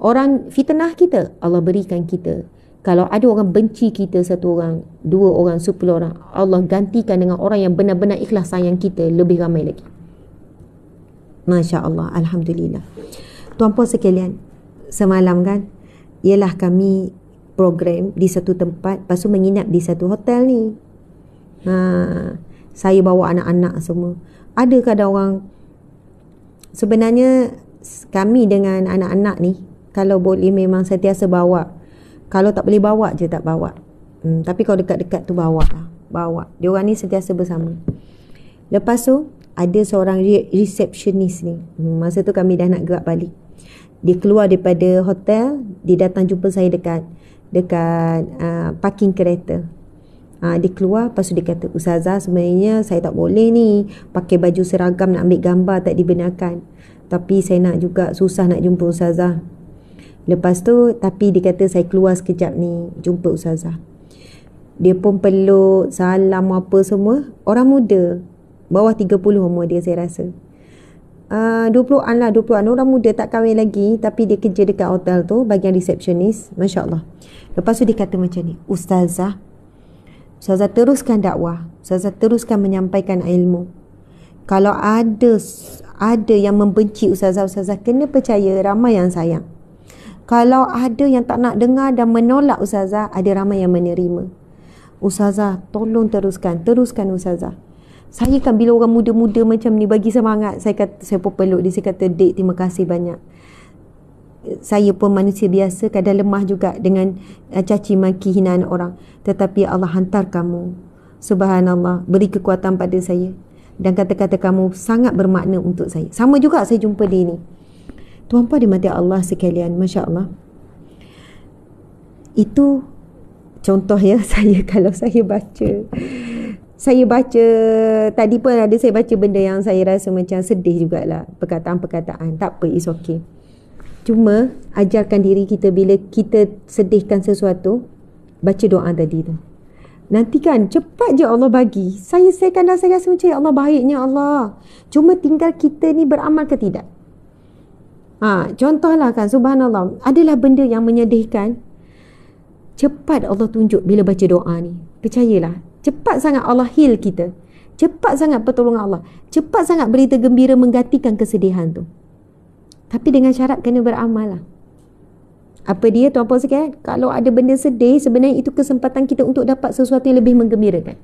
Orang fitnah kita, Allah berikan kita. Kalau ada orang benci kita 1 orang, 2 orang, 10 orang, Allah gantikan dengan orang yang benar-benar ikhlas sayang kita lebih ramai lagi. Masya Allah, alhamdulillah. Tuan-puan sekalian, semalam kan, ialah kami program di satu tempat, lepas tu menginap di satu hotel ni. Saya bawa anak-anak semua. Ada kadang orang, sebenarnya kami dengan anak-anak ni, kalau boleh memang sentiasa bawa. Kalau tak boleh bawa je tak bawa. Tapi kalau dekat-dekat tu bawa lah. Bawa. Diorang ni sentiasa bersama. Lepas tu ada seorang receptionist ni. Masa tu kami dah nak gerak balik. Dia keluar daripada hotel, dia datang jumpa saya dekat parking kereta. Dia keluar, lepas tu dia kata, Ustazah, sebenarnya saya tak boleh ni pakai baju seragam nak ambil gambar, tak dibenarkan. tapi saya nak juga susah nak jumpa ustazah. Lepas tu tapi dia kata saya keluar sekejap ni jumpa ustazah. Dia pun peluk, salam apa semua. Orang muda, bawah 30 umur dia saya rasa. 20-an lah, 20-an, orang muda tak kahwin lagi, tapi dia kerja dekat hotel tu, bagian resepsionis. Masya Allah. Lepas tu dia kata macam ni, ustazah teruskan dakwah, ustazah teruskan menyampaikan ilmu. Kalau ada yang membenci ustazah kena percaya ramai yang sayang. Kalau ada yang tak nak dengar dan menolak ustazah, ada ramai yang menerima. Ustazah tolong teruskan ustazah. Saya kan bila orang muda-muda macam ni bagi semangat, saya pun peluk dia, saya kata, Dek, terima kasih banyak. Saya pun manusia biasa, kadang lemah juga dengan caci maki hinaan orang, tetapi Allah hantar kamu, subhanallah, beri kekuatan pada saya, dan kata-kata kamu sangat bermakna untuk saya. Sama juga saya jumpa dia ni. Tuan-puan dimati Allah sekalian, Masya Allah. Itu contoh ya. Saya kalau saya baca tadi pun ada saya baca benda yang saya rasa macam sedih jugalah, perkataan-perkataan. Tak apa, it's okay. Cuma ajarkan diri kita bila kita sedihkan sesuatu, baca doa tadi tu. Nanti kan cepat je Allah bagi. Saya kadang saya rasa macam, ya Allah, baiknya Allah. Cuma tinggal kita ni beramal ke tidak. Contohlah kan, subhanallah, adalah benda yang menyedihkan. Cepat Allah tunjuk bila baca doa ni. Percayalah, cepat sangat Allah heal kita. Cepat sangat pertolongan Allah. Cepat sangat berita gembira menggantikan kesedihan tu. Tapi dengan syarat kena beramal lah. Apa dia, tuan-puan sekalian? Kalau ada benda sedih, sebenarnya itu kesempatan kita untuk dapat sesuatu yang lebih menggembirakan.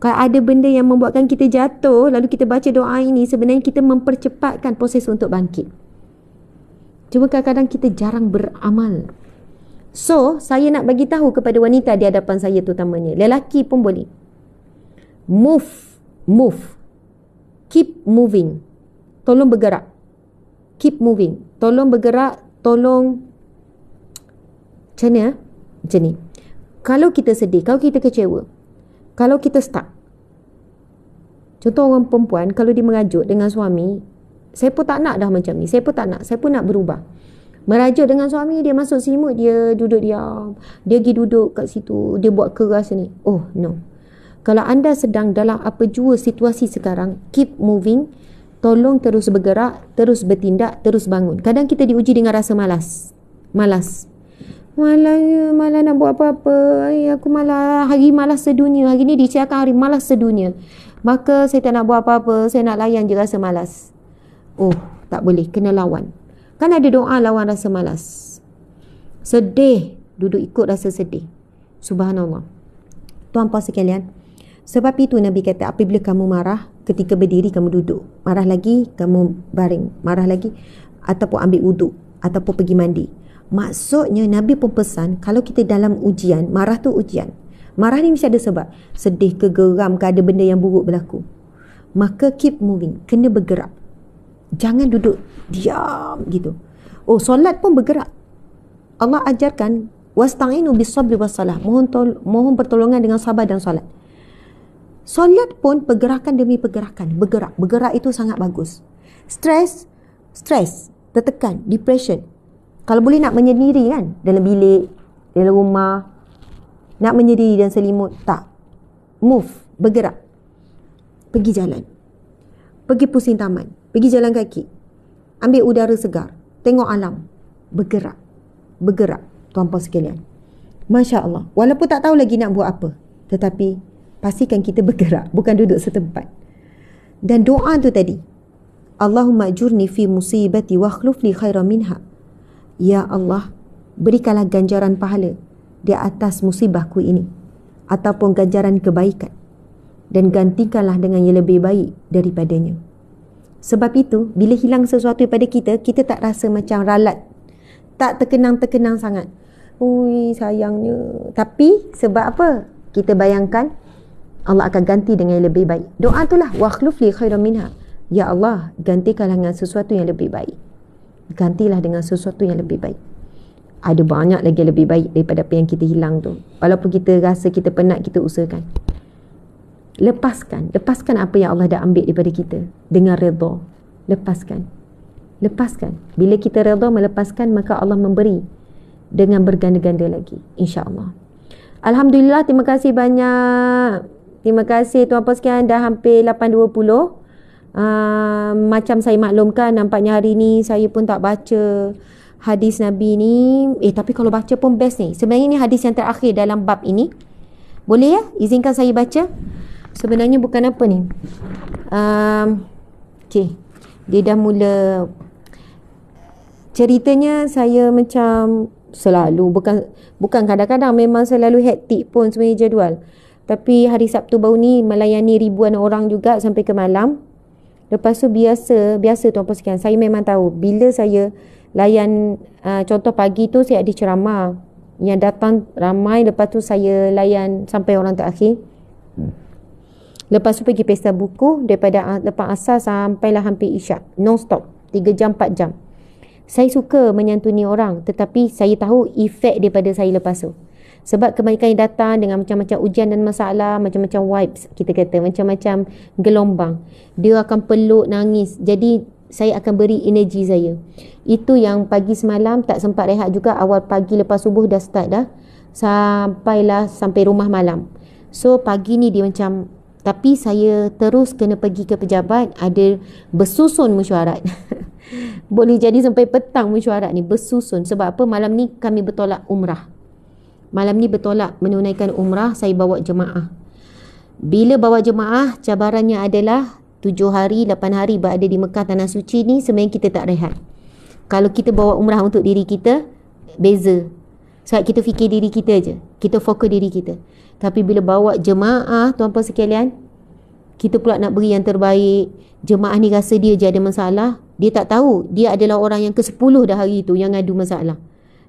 Kalau ada benda yang membuatkan kita jatuh, lalu kita baca doa ini, sebenarnya kita mempercepatkan proses untuk bangkit. Cuma kadang-kadang kita jarang beramal. So, saya nak bagi tahu kepada wanita di hadapan saya terutamanya. Lelaki pun boleh. Move. Keep moving. Tolong bergerak. Keep moving. Tolong bergerak. Tolong. Macam ni, macam ni. Kalau kita sedih, kalau kita kecewa, kalau kita stuck. Contoh orang perempuan, kalau dia merajuk dengan suami, saya pun tak nak dah macam ni. Saya pun tak nak. Saya pun nak berubah. Merajuk dengan suami, dia masuk selimut, dia duduk diam. Dia pergi duduk kat situ, dia buat keras ni. Oh, no. Kalau anda sedang dalam apa jua situasi sekarang, keep moving. Tolong terus bergerak, terus bertindak, terus bangun. Kadang kita diuji dengan rasa malas. Malas nak buat apa-apa. Aku malas. Hari malas sedunia. Hari ni disiarkan hari malas sedunia. Maka saya tak nak buat apa-apa. Saya nak layan je rasa malas. Oh, tak boleh. Kena lawan. Kan ada doa lawan rasa malas. Sedih, duduk ikut rasa sedih. Subhanallah. Tuan-puan sekalian, sebab itu Nabi kata, apabila kamu marah, ketika berdiri kamu duduk. Marah lagi, kamu baring. Marah lagi, ataupun ambil wuduk, ataupun pergi mandi. Maksudnya Nabi pun pesan, kalau kita dalam ujian, marah tu ujian. Marah ni mesti ada sebab. Sedih ke, geram ke, ada benda yang buruk berlaku. Maka keep moving, kena bergerak. Jangan duduk diam gitu. Oh, solat pun bergerak. Allah ajarkan wasta'inu bis-sabri was-salah. Mohon pertolongan dengan sabar dan solat. Solat pun pergerakan demi pergerakan. Bergerak itu sangat bagus. Stres, tertekan, depression. Kalau boleh nak menyendiri kan, dalam bilik, dalam rumah, nak menyendiri dan selimut, tak. Move, bergerak. Pergi jalan. Pergi pusing taman. Pergi jalan kaki. Ambil udara segar. Tengok alam. Bergerak. Tuan-puan sekalian. Masya Allah. Walaupun tak tahu lagi nak buat apa. Tetapi pastikan kita bergerak. Bukan duduk setempat. Dan doa tu tadi. Allahumma ajurni fi musibati wa akhluf li khairan minha. Ya Allah, berikanlah ganjaran pahala di atas musibahku ini. Ataupun ganjaran kebaikan. Dan gantikanlah dengan yang lebih baik daripadanya. Sebab itu, bila hilang sesuatu daripada kita, kita tak rasa macam ralat. Tak terkenang-terkenang sangat. Ui, sayangnya. Tapi, sebab apa? Kita bayangkan, Allah akan ganti dengan yang lebih baik. Doa itulah, wa akhluf li khairan minha. Ya Allah, gantikanlah dengan sesuatu yang lebih baik. Gantilah dengan sesuatu yang lebih baik. Ada banyak lagi lebih baik daripada apa yang kita hilang tu. Walaupun kita rasa kita penat, kita usahakan. Lepaskan apa yang Allah dah ambil daripada kita dengan redha. Lepaskan. lepaskan. Bila kita redha melepaskan, maka Allah memberi dengan berganda-ganda lagi, insya-Allah. Alhamdulillah, terima kasih banyak. Terima kasih tuan-puan sekalian, dah hampir 8.20. Macam saya maklumkan, nampaknya hari ni saya pun tak baca hadis Nabi ni. Tapi kalau baca pun best ni. Sebenarnya ni hadis yang terakhir dalam bab ini. Boleh ya? Izinkan saya baca. Sebenarnya bukan apa ni. Dia dah mula. Ceritanya saya macam selalu, bukan kadang-kadang, memang selalu hektik pun sebenarnya jadual. Tapi hari Sabtu baru ni melayani ribuan orang juga sampai ke malam. Lepas tu biasa tuan-puan sekalian, saya memang tahu bila saya layan, contoh pagi tu saya ada ceramah yang datang ramai, lepas tu saya layan sampai orang terakhir. Lepas tu pergi pesta buku daripada lepas asar sampailah hampir isyak, non stop 3 jam 4 jam. Saya suka menyantuni orang, tetapi saya tahu efek daripada saya lepas tu. Sebab kebanyakan yang datang dengan macam-macam ujian dan masalah, macam-macam vibes, kita kata, macam-macam gelombang. Dia akan peluk, nangis. Jadi, saya akan beri energi saya. Itu yang pagi semalam tak sempat rehat juga. Awal pagi lepas subuh dah start dah. Sampai rumah malam. So, pagi ni dia macam, tapi saya terus kena pergi ke pejabat. Ada bersusun mesyuarat. Boleh jadi sampai petang mesyuarat ni, bersusun. Sebab apa? Malam ni kami bertolak umrah. Malam ni bertolak menunaikan umrah, saya bawa jemaah. Bila bawa jemaah, cabarannya adalah 7 hari, 8 hari berada di Mekah Tanah Suci ni, sebenarnya kita tak rehat. Kalau kita bawa umrah untuk diri kita, beza. Sebab kita fikir diri kita je. Kita fokus diri kita. Tapi bila bawa jemaah, tuan-puan sekalian, kita pula nak beri yang terbaik. Jemaah ni rasa dia je ada masalah. Dia tak tahu, dia adalah orang yang ke-10 dah hari tu yang ngadu masalah.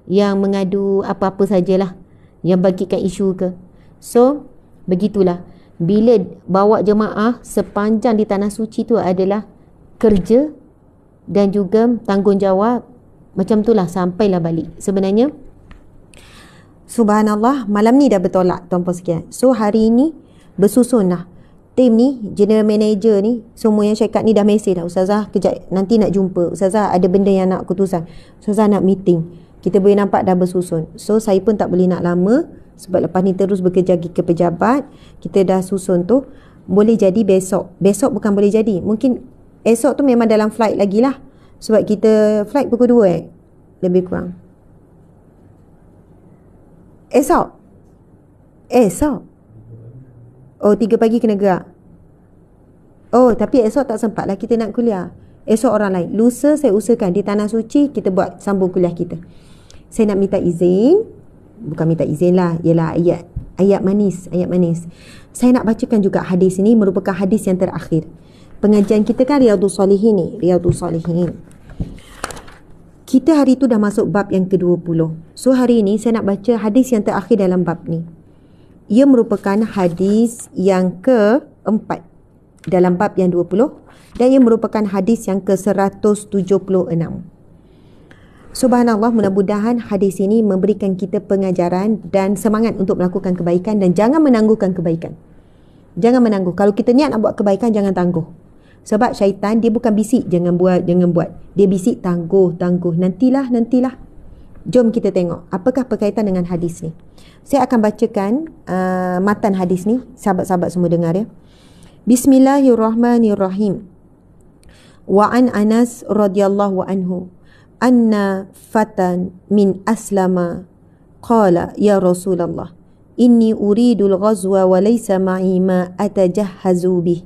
Yang mengadu apa-apa sajalah, yang bagikan isu ke. So, begitulah. Bila bawa jemaah, sepanjang di Tanah Suci tu adalah kerja dan juga tanggungjawab. Macam itulah sampailah balik. Sebenarnya, subhanallah, malam ni dah bertolak tuan-puan sekalian. So, hari ni bersusun lah. Tim ni, general manager ni, semua yang syarikat ni dah mesej dah. Ustazah, kejap nanti nak jumpa. Ustazah, ada benda yang nak keputusan. Ustazah nak meeting. Kita boleh nampak dah bersusun. So, saya pun tak boleh nak lama. Sebab lepas ni terus bekerja ke pejabat. Kita dah susun tu. Boleh jadi besok. Besok bukan boleh jadi. Mungkin esok tu memang dalam flight lagi lah. Sebab kita flight pukul 2 lebih kurang. Esok. Oh, 3 pagi kena gerak. Oh, tapi esok tak sempat lah kita nak kuliah. Esok orang lain. Lusa saya usahakan di Tanah Suci kita buat sambung kuliah kita. Saya nak minta izin. Bukan minta izin lah. Ialah ayat manis. Saya nak bacakan juga hadis ini. Merupakan hadis yang terakhir. Pengajian kita kan Riyadhus Salihin ni. Kita hari tu dah masuk bab yang ke-20. So hari ini saya nak baca hadis yang terakhir dalam bab ni. Ia merupakan hadis yang ke-4 dalam bab yang 20. Dan ia merupakan hadis yang ke-176. Subhanallah, mudah-mudahan hadis ini memberikan kita pengajaran dan semangat untuk melakukan kebaikan dan jangan menangguhkan kebaikan. Jangan menangguh. Kalau kita niat nak buat kebaikan, jangan tangguh. Sebab syaitan dia bukan bisik jangan buat. Dia bisik tangguh. Nantilah. Jom kita tengok apakah berkaitan dengan hadis ni. Saya akan bacakan matan hadis ni. Sahabat-sahabat semua dengar ya. Bismillahirrahmanirrahim. Wa an Anas radhiyallahu anhu anna fatan min aslama qala ya Rasulullah inni uridul ghazwa wa laysa ma'i ma atajahhazu bih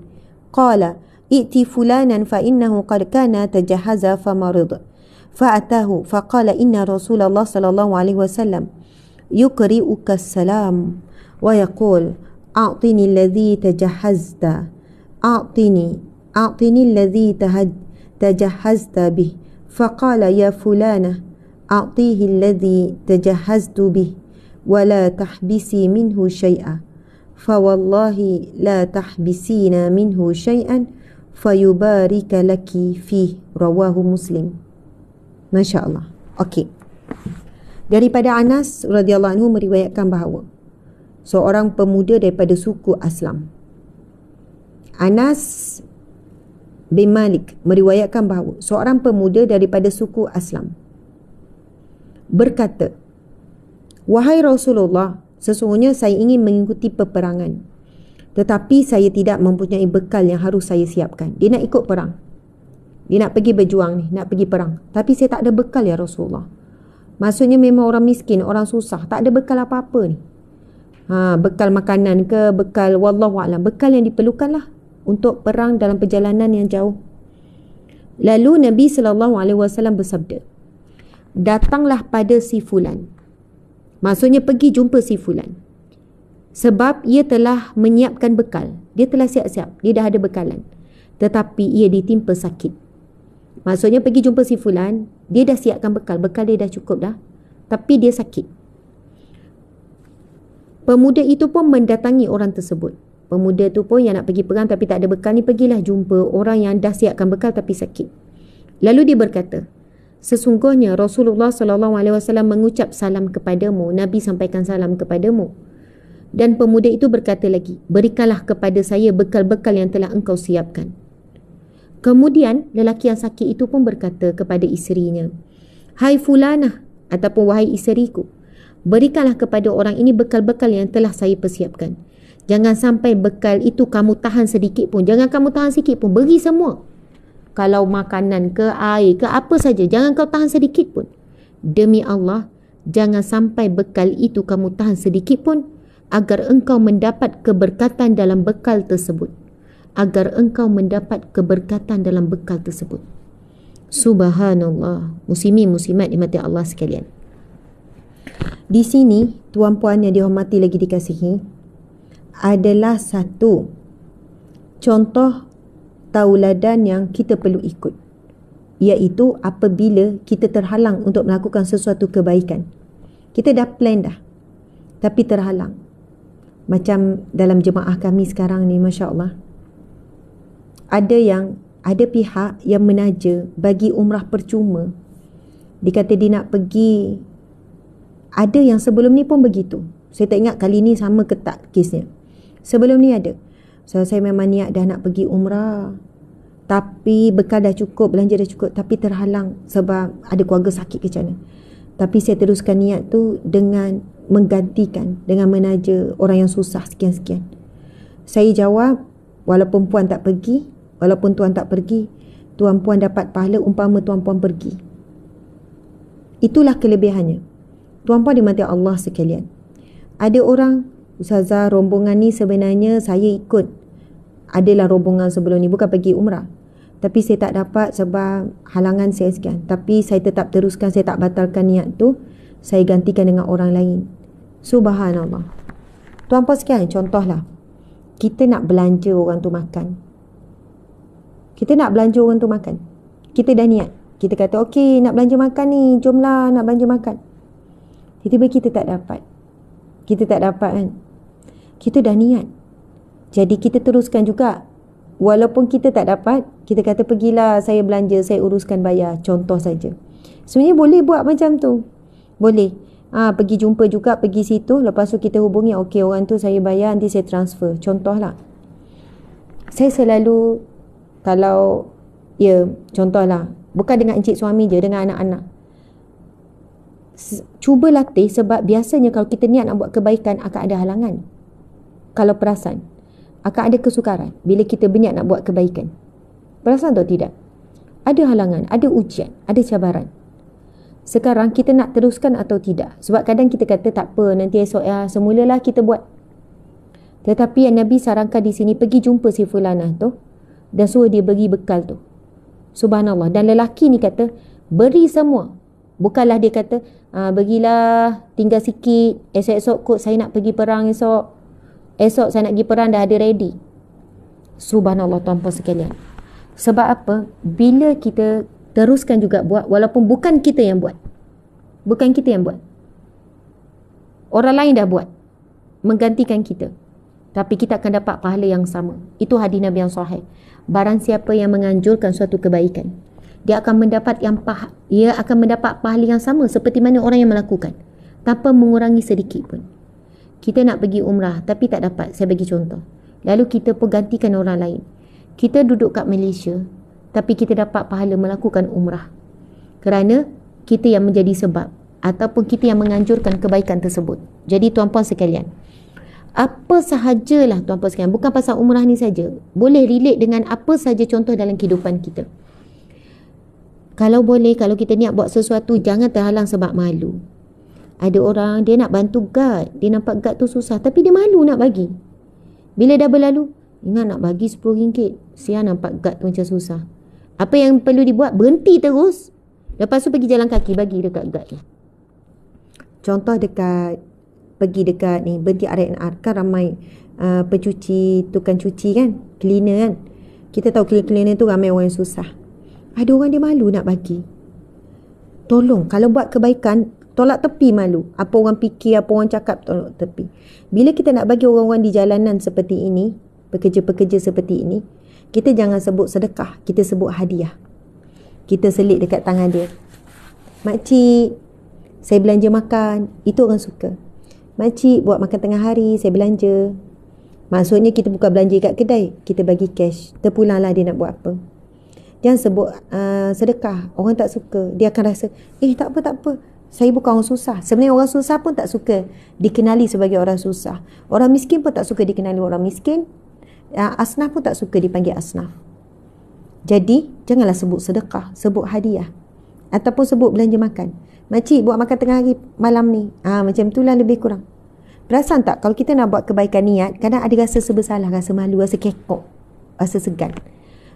qala i'ti fulanan fa innahu qad kana tajahhaza famarid fa'atahu faqala inna Rasulullah sallallahu alaihi wasallam yuqri'uka salam wa yaqul a'tini alladhi tajahhazta a'tini alladhi tajahhazta bih فقال يا فلانة أعطيه الذي تجهزت به ولا تحبسي منه شيئا فوالله لا تحبسين منه شيئا فيبارك لك فيه رواه مسلم. Masya Allah. Okey. Daripada Anas radhiyallahu anhu meriwayatkan bahawa seorang pemuda daripada suku Aslam. Anas bin Malik meriwayatkan bahawa seorang pemuda daripada suku Aslam berkata, "Wahai Rasulullah, sesungguhnya saya ingin mengikuti peperangan, tetapi saya tidak mempunyai bekal yang harus saya siapkan." Dia nak ikut perang, dia nak pergi berjuang ni, nak pergi perang, tapi saya tak ada bekal ya Rasulullah. Maksudnya memang orang miskin, orang susah, tak ada bekal apa-apa ni. Bekal makanan ke, bekal wallahualam, bekal yang diperlukan lah untuk perang dalam perjalanan yang jauh. Lalu Nabi SAW bersabda, "Datanglah pada si fulan." Maksudnya pergi jumpa si fulan, sebab ia telah menyiapkan bekal. Dia telah siap-siap, dia dah ada bekalan, tetapi ia ditimpa sakit. Maksudnya pergi jumpa si fulan, dia dah siapkan bekal, bekal dia dah cukup dah, tapi dia sakit. Pemuda itu pun mendatangi orang tersebut. Pemuda tu pun yang nak pergi perang tapi tak ada bekal ni, pergilah jumpa orang yang dah siapkan bekal tapi sakit. Lalu dia berkata, "Sesungguhnya Rasulullah SAW mengucap salam kepadamu, Nabi sampaikan salam kepadamu." Dan pemuda itu berkata lagi, "Berikanlah kepada saya bekal-bekal yang telah engkau siapkan." Kemudian lelaki yang sakit itu pun berkata kepada isterinya, "Hai fulanah," ataupun "Wahai isteriku, berikanlah kepada orang ini bekal-bekal yang telah saya persiapkan. Jangan sampai bekal itu kamu tahan sedikit pun. Jangan kamu tahan sedikit pun, beri semua. Kalau makanan ke, air ke, apa saja, jangan kau tahan sedikit pun. Demi Allah, jangan sampai bekal itu kamu tahan sedikit pun, agar engkau mendapat keberkatan dalam bekal tersebut. Agar engkau mendapat keberkatan dalam bekal tersebut." Subhanallah. Muslimin muslimat dimati Allah sekalian. Di sini, tuan-puan yang dihormati lagi dikasihi, adalah satu contoh tauladan yang kita perlu ikut, iaitu apabila kita terhalang untuk melakukan sesuatu kebaikan. Kita dah plan dah, tapi terhalang. Macam dalam jemaah kami sekarang ni, Masya Allah, ada pihak yang menaja bagi umrah percuma. Dia kata dia nak pergi. Ada yang sebelum ni pun begitu. Saya tak ingat kali ni sama ke tak kesnya. Sebelum ni ada. Saya memang niat dah nak pergi umrah, tapi bekal dah cukup, belanja dah cukup, tapi terhalang sebab ada keluarga sakit ke macam mana. Tapi saya teruskan niat tu dengan menggantikan, dengan menaja orang yang susah sekian-sekian. Saya jawab, walaupun puan tak pergi, walaupun tuan tak pergi, tuan-puan dapat pahala umpama tuan-puan pergi. Itulah kelebihannya. Tuan-puan dimati Allah sekalian. Ada orang, "Ustazah, rombongan ni sebenarnya saya ikut. Adalah rombongan sebelum ni, bukan pergi umrah. Tapi saya tak dapat sebab halangan saya sekian. Tapi saya tetap teruskan, saya tak batalkan niat tu. Saya gantikan dengan orang lain." Subhanallah. Tuan-puan sekalian, contohlah. Kita nak belanja orang tu makan. Kita nak belanja orang tu makan. Kita dah niat. Kita kata, "Okey, nak belanja makan ni, jomlah nak belanja makan." Tiba-tiba kita tak dapat. Kita tak dapat kan? Kita dah niat. Jadi kita teruskan juga. Walaupun kita tak dapat, kita kata, "Pergilah, saya belanja, saya uruskan bayar." Contoh saja. Sebenarnya boleh buat macam tu. Boleh. Pergi jumpa juga, pergi situ. Lepas tu kita hubungi, "Okey, orang tu saya bayar, nanti saya transfer." Contohlah. Saya selalu, kalau, contohlah, bukan dengan encik suami je, dengan anak-anak. Cuba latih, sebab biasanya kalau kita niat nak buat kebaikan akan ada halangan. Kalau perasan, akan ada kesukaran bila kita berniat nak buat kebaikan. Perasan atau tidak? Ada halangan, ada ujian, ada cabaran. Sekarang kita nak teruskan atau tidak? Sebab kadang kita kata tak apa, nanti esok semulalah kita buat. Tetapi yang Nabi sarankan di sini, pergi jumpa si fulanah tu dan suruh dia beri bekal tu. Subhanallah. Dan lelaki ni kata, beri semua. Bukanlah dia kata, "Berilah, tinggal sikit, esok-esok kot saya nak pergi perang esok. Esok saya nak pergi perang, dah ada ready." Subhanallah tuan-puan sekalian. Sebab apa? Bila kita teruskan juga buat, walaupun bukan kita yang buat. Bukan kita yang buat. Orang lain dah buat, menggantikan kita. Tapi kita akan dapat pahala yang sama. Itu hadis Nabi yang sahih. Barang siapa yang menganjurkan suatu kebaikan, dia akan mendapat pahala yang sama seperti mana orang yang melakukan, tanpa mengurangi sedikit pun. Kita nak pergi umrah tapi tak dapat, saya bagi contoh. Lalu kita pun gantikan orang lain. kita duduk kat Malaysia tapi kita dapat pahala melakukan umrah kerana kita yang menjadi sebab ataupun kita yang menganjurkan kebaikan tersebut. Jadi tuan-puan sekalian, apa sahajalah tuan-puan sekalian, bukan pasal umrah ni saja, boleh relate dengan apa saja contoh dalam kehidupan kita. Kalau boleh, kalau kita niat buat sesuatu, jangan terhalang sebab malu. Ada orang dia nak bantu guard, dia nampak guard tu susah tapi dia malu nak bagi. Bila dah berlalu, ingat nak bagi RM10, sian nampak guard tu macam susah. Apa yang perlu dibuat? Berhenti terus, lepas tu pergi jalan kaki bagi dekat guard tu. Contoh pergi dekat ni, berhenti R&R, kan ramai pencuci, tukang cuci kan, cleaner kan. Kita tahu cleaner tu ramai orang yang susah. Ada orang dia malu nak bagi. Tolong, kalau buat kebaikan, tolak tepi malu. Apa orang fikir, apa orang cakap, tolak tepi. Bila kita nak bagi orang-orang di jalanan seperti ini, pekerja-pekerja seperti ini, kita jangan sebut sedekah, kita sebut hadiah. Kita selit dekat tangan dia. Makcik, saya belanja makan. Itu orang suka. Makcik, buat makan tengah hari, saya belanja. Maksudnya kita bukan belanja kat kedai, kita bagi cash. Terpulanglah dia nak buat apa. Jangan sebut sedekah. Orang tak suka. Dia akan rasa, tak apa. Saya bukan orang susah. Sebenarnya orang susah pun tak suka dikenali sebagai orang susah. Orang miskin pun tak suka dikenali orang miskin. Asnaf pun tak suka dipanggil asnaf. Jadi, janganlah sebut sedekah. Sebut hadiah. Ataupun sebut belanja makan. Makcik, buat makan tengah hari malam ni. Macam itulah lebih kurang. Perasan tak, kalau kita nak buat kebaikan niat, kadang ada rasa sebersalah, rasa malu, rasa kekok, rasa segan.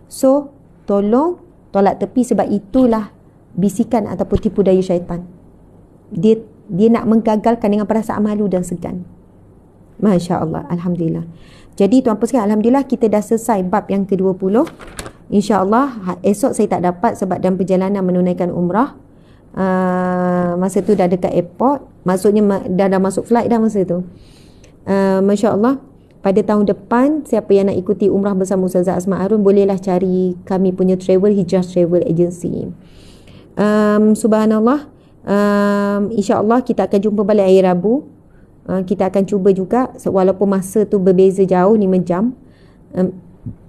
So, tolong tolak tepi, sebab itulah bisikan ataupun tipu daya syaitan. Dia nak menggagalkan dengan perasaan malu dan segan. Masya Allah, Alhamdulillah. Jadi tuan-tuan sekalian, Alhamdulillah kita dah selesai bab yang ke-20. InsyaAllah esok saya tak dapat sebab dalam perjalanan menunaikan umrah. Masa tu dah dekat airport, maksudnya dah masuk flight dah masa tu. Masya Allah, pada tahun depan siapa yang nak ikuti umrah bersama Ustazah Asma Harun, bolehlah cari kami punya Hijrah Travel Agency. Subhanallah, insyaAllah kita akan jumpa balik hari Rabu. Kita akan cuba juga, walaupun masa tu berbeza jauh 5 jam.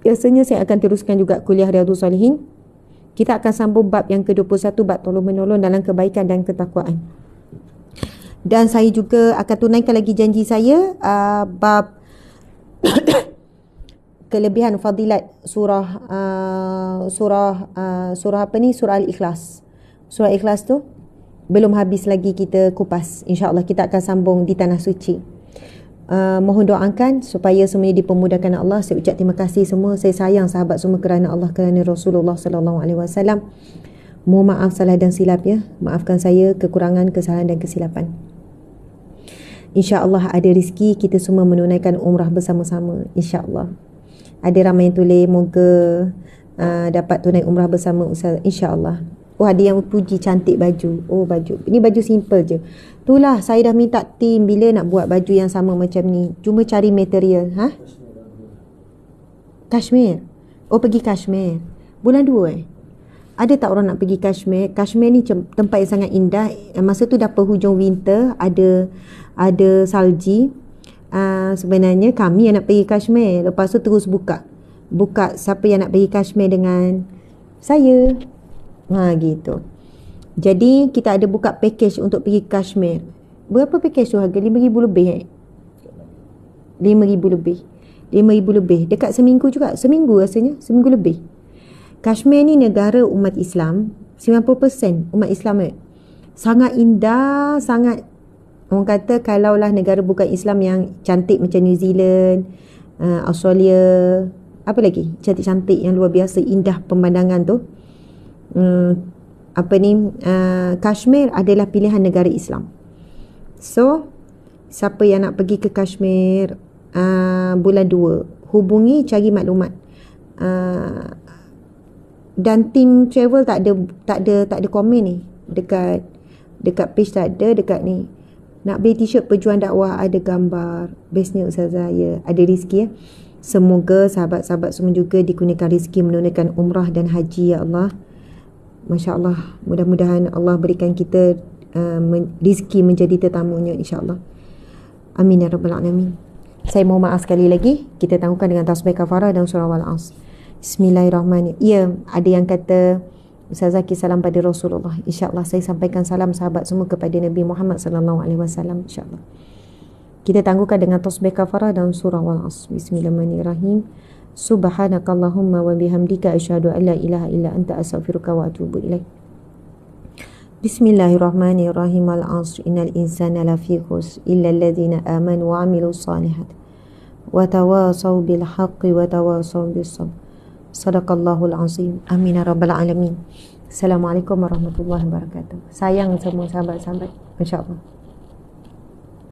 Biasanya saya akan teruskan juga kuliah Riyadhus Salihin. Kita akan sambung bab yang ke-21, bab tolong menolong dalam kebaikan dan ketakwaan. Dan saya juga akan tunaikan lagi janji saya, bab kelebihan fadilat surah apa ni, surah Al-Ikhlas. Surah Ikhlas tu belum habis lagi kita kupas. InsyaAllah kita akan sambung di Tanah Suci. Mohon doakan supaya semuanya dipermudahkan Allah. Saya ucap terima kasih semua. Saya sayang sahabat semua kerana Allah, kerana Rasulullah sallallahu alaihi wasallam. Mohon maaf salah dan silap ya. Maafkan saya kekurangan, kesalahan dan kesilapan. InsyaAllah ada rezeki kita semua menunaikan umrah bersama-sama. InsyaAllah. Ada ramai yang tulis moga dapat tunai umrah bersama Ustaz. InsyaAllah. Oh, ada yang puji cantik baju. Oh, baju. Ini baju simple je. Itulah saya dah minta tim bila nak buat baju yang sama macam ni. Cuma cari material. Kashmir. Oh, pergi Kashmir. Bulan 2 Ada tak orang nak pergi Kashmir? Kashmir ni tempat yang sangat indah. Masa tu dah penghujung winter. Ada salji. Sebenarnya kami yang nak pergi Kashmir. Lepas tu terus buka siapa yang nak pergi Kashmir dengan saya. Gitu. Jadi kita ada buka package untuk pergi Kashmir. Berapa package tu harga? RM5,000 lebih RM5,000 lebih. RM5,000 lebih. Dekat seminggu juga. Seminggu rasanya. Seminggu lebih. Kashmir ni negara umat Islam. 90% umat Islam. Sangat indah. Sangat, orang kata kalaulah negara bukan Islam yang cantik macam New Zealand, Australia, apa lagi cantik-cantik yang luar biasa, indah pemandangan tu. Kashmir adalah pilihan negara Islam. So siapa yang nak pergi ke Kashmir bulan 2, hubungi, cari maklumat. Dan tim travel tak ada komen ni dekat page, tak ada. Dekat ni nak beli t-shirt Pejuang Dakwah, ada gambar. Bestnya Ustazah, ya, ada rezeki ya. Semoga sahabat-sahabat semua juga dikurniakan rezeki menunaikan umrah dan haji ya Allah. Masya Allah, mudah-mudahan Allah berikan kita rezeki menjadi tetamunya insya-Allah. Amin ya rabbal alamin. Saya mohon maaf sekali lagi. Kita tangguhkan dengan tasbih kafarah dan surah Wal-Asr. Bismillahirrahmanirrahim. Ya, ada yang kata Ustazah salam pada Rasulullah. InsyaAllah saya sampaikan salam sahabat semua kepada Nabi Muhammad SAW. InsyaAllah. Kita tangguhkan dengan tasbih kafarah dan surah Wal-Asr. Bismillahirrahmanirrahim. Subhanakallahumma wa bihamdika asyhadu an la ilaha illa anta astaghfiruka wa atubu ilaik. Bismillahirrahmanirrahim. Al-Asr. Innal insana lafi khusr illa alladhina amanu wa amilus salihat wa tawasaw bil haqqi wa tawasaw bis sabr. Sadaqallahul azim. Amin ya rabbal alamin. Assalamualaikum warahmatullahi wabarakatuh. Sayang semua sahabat-sahabat. InsyaAllah.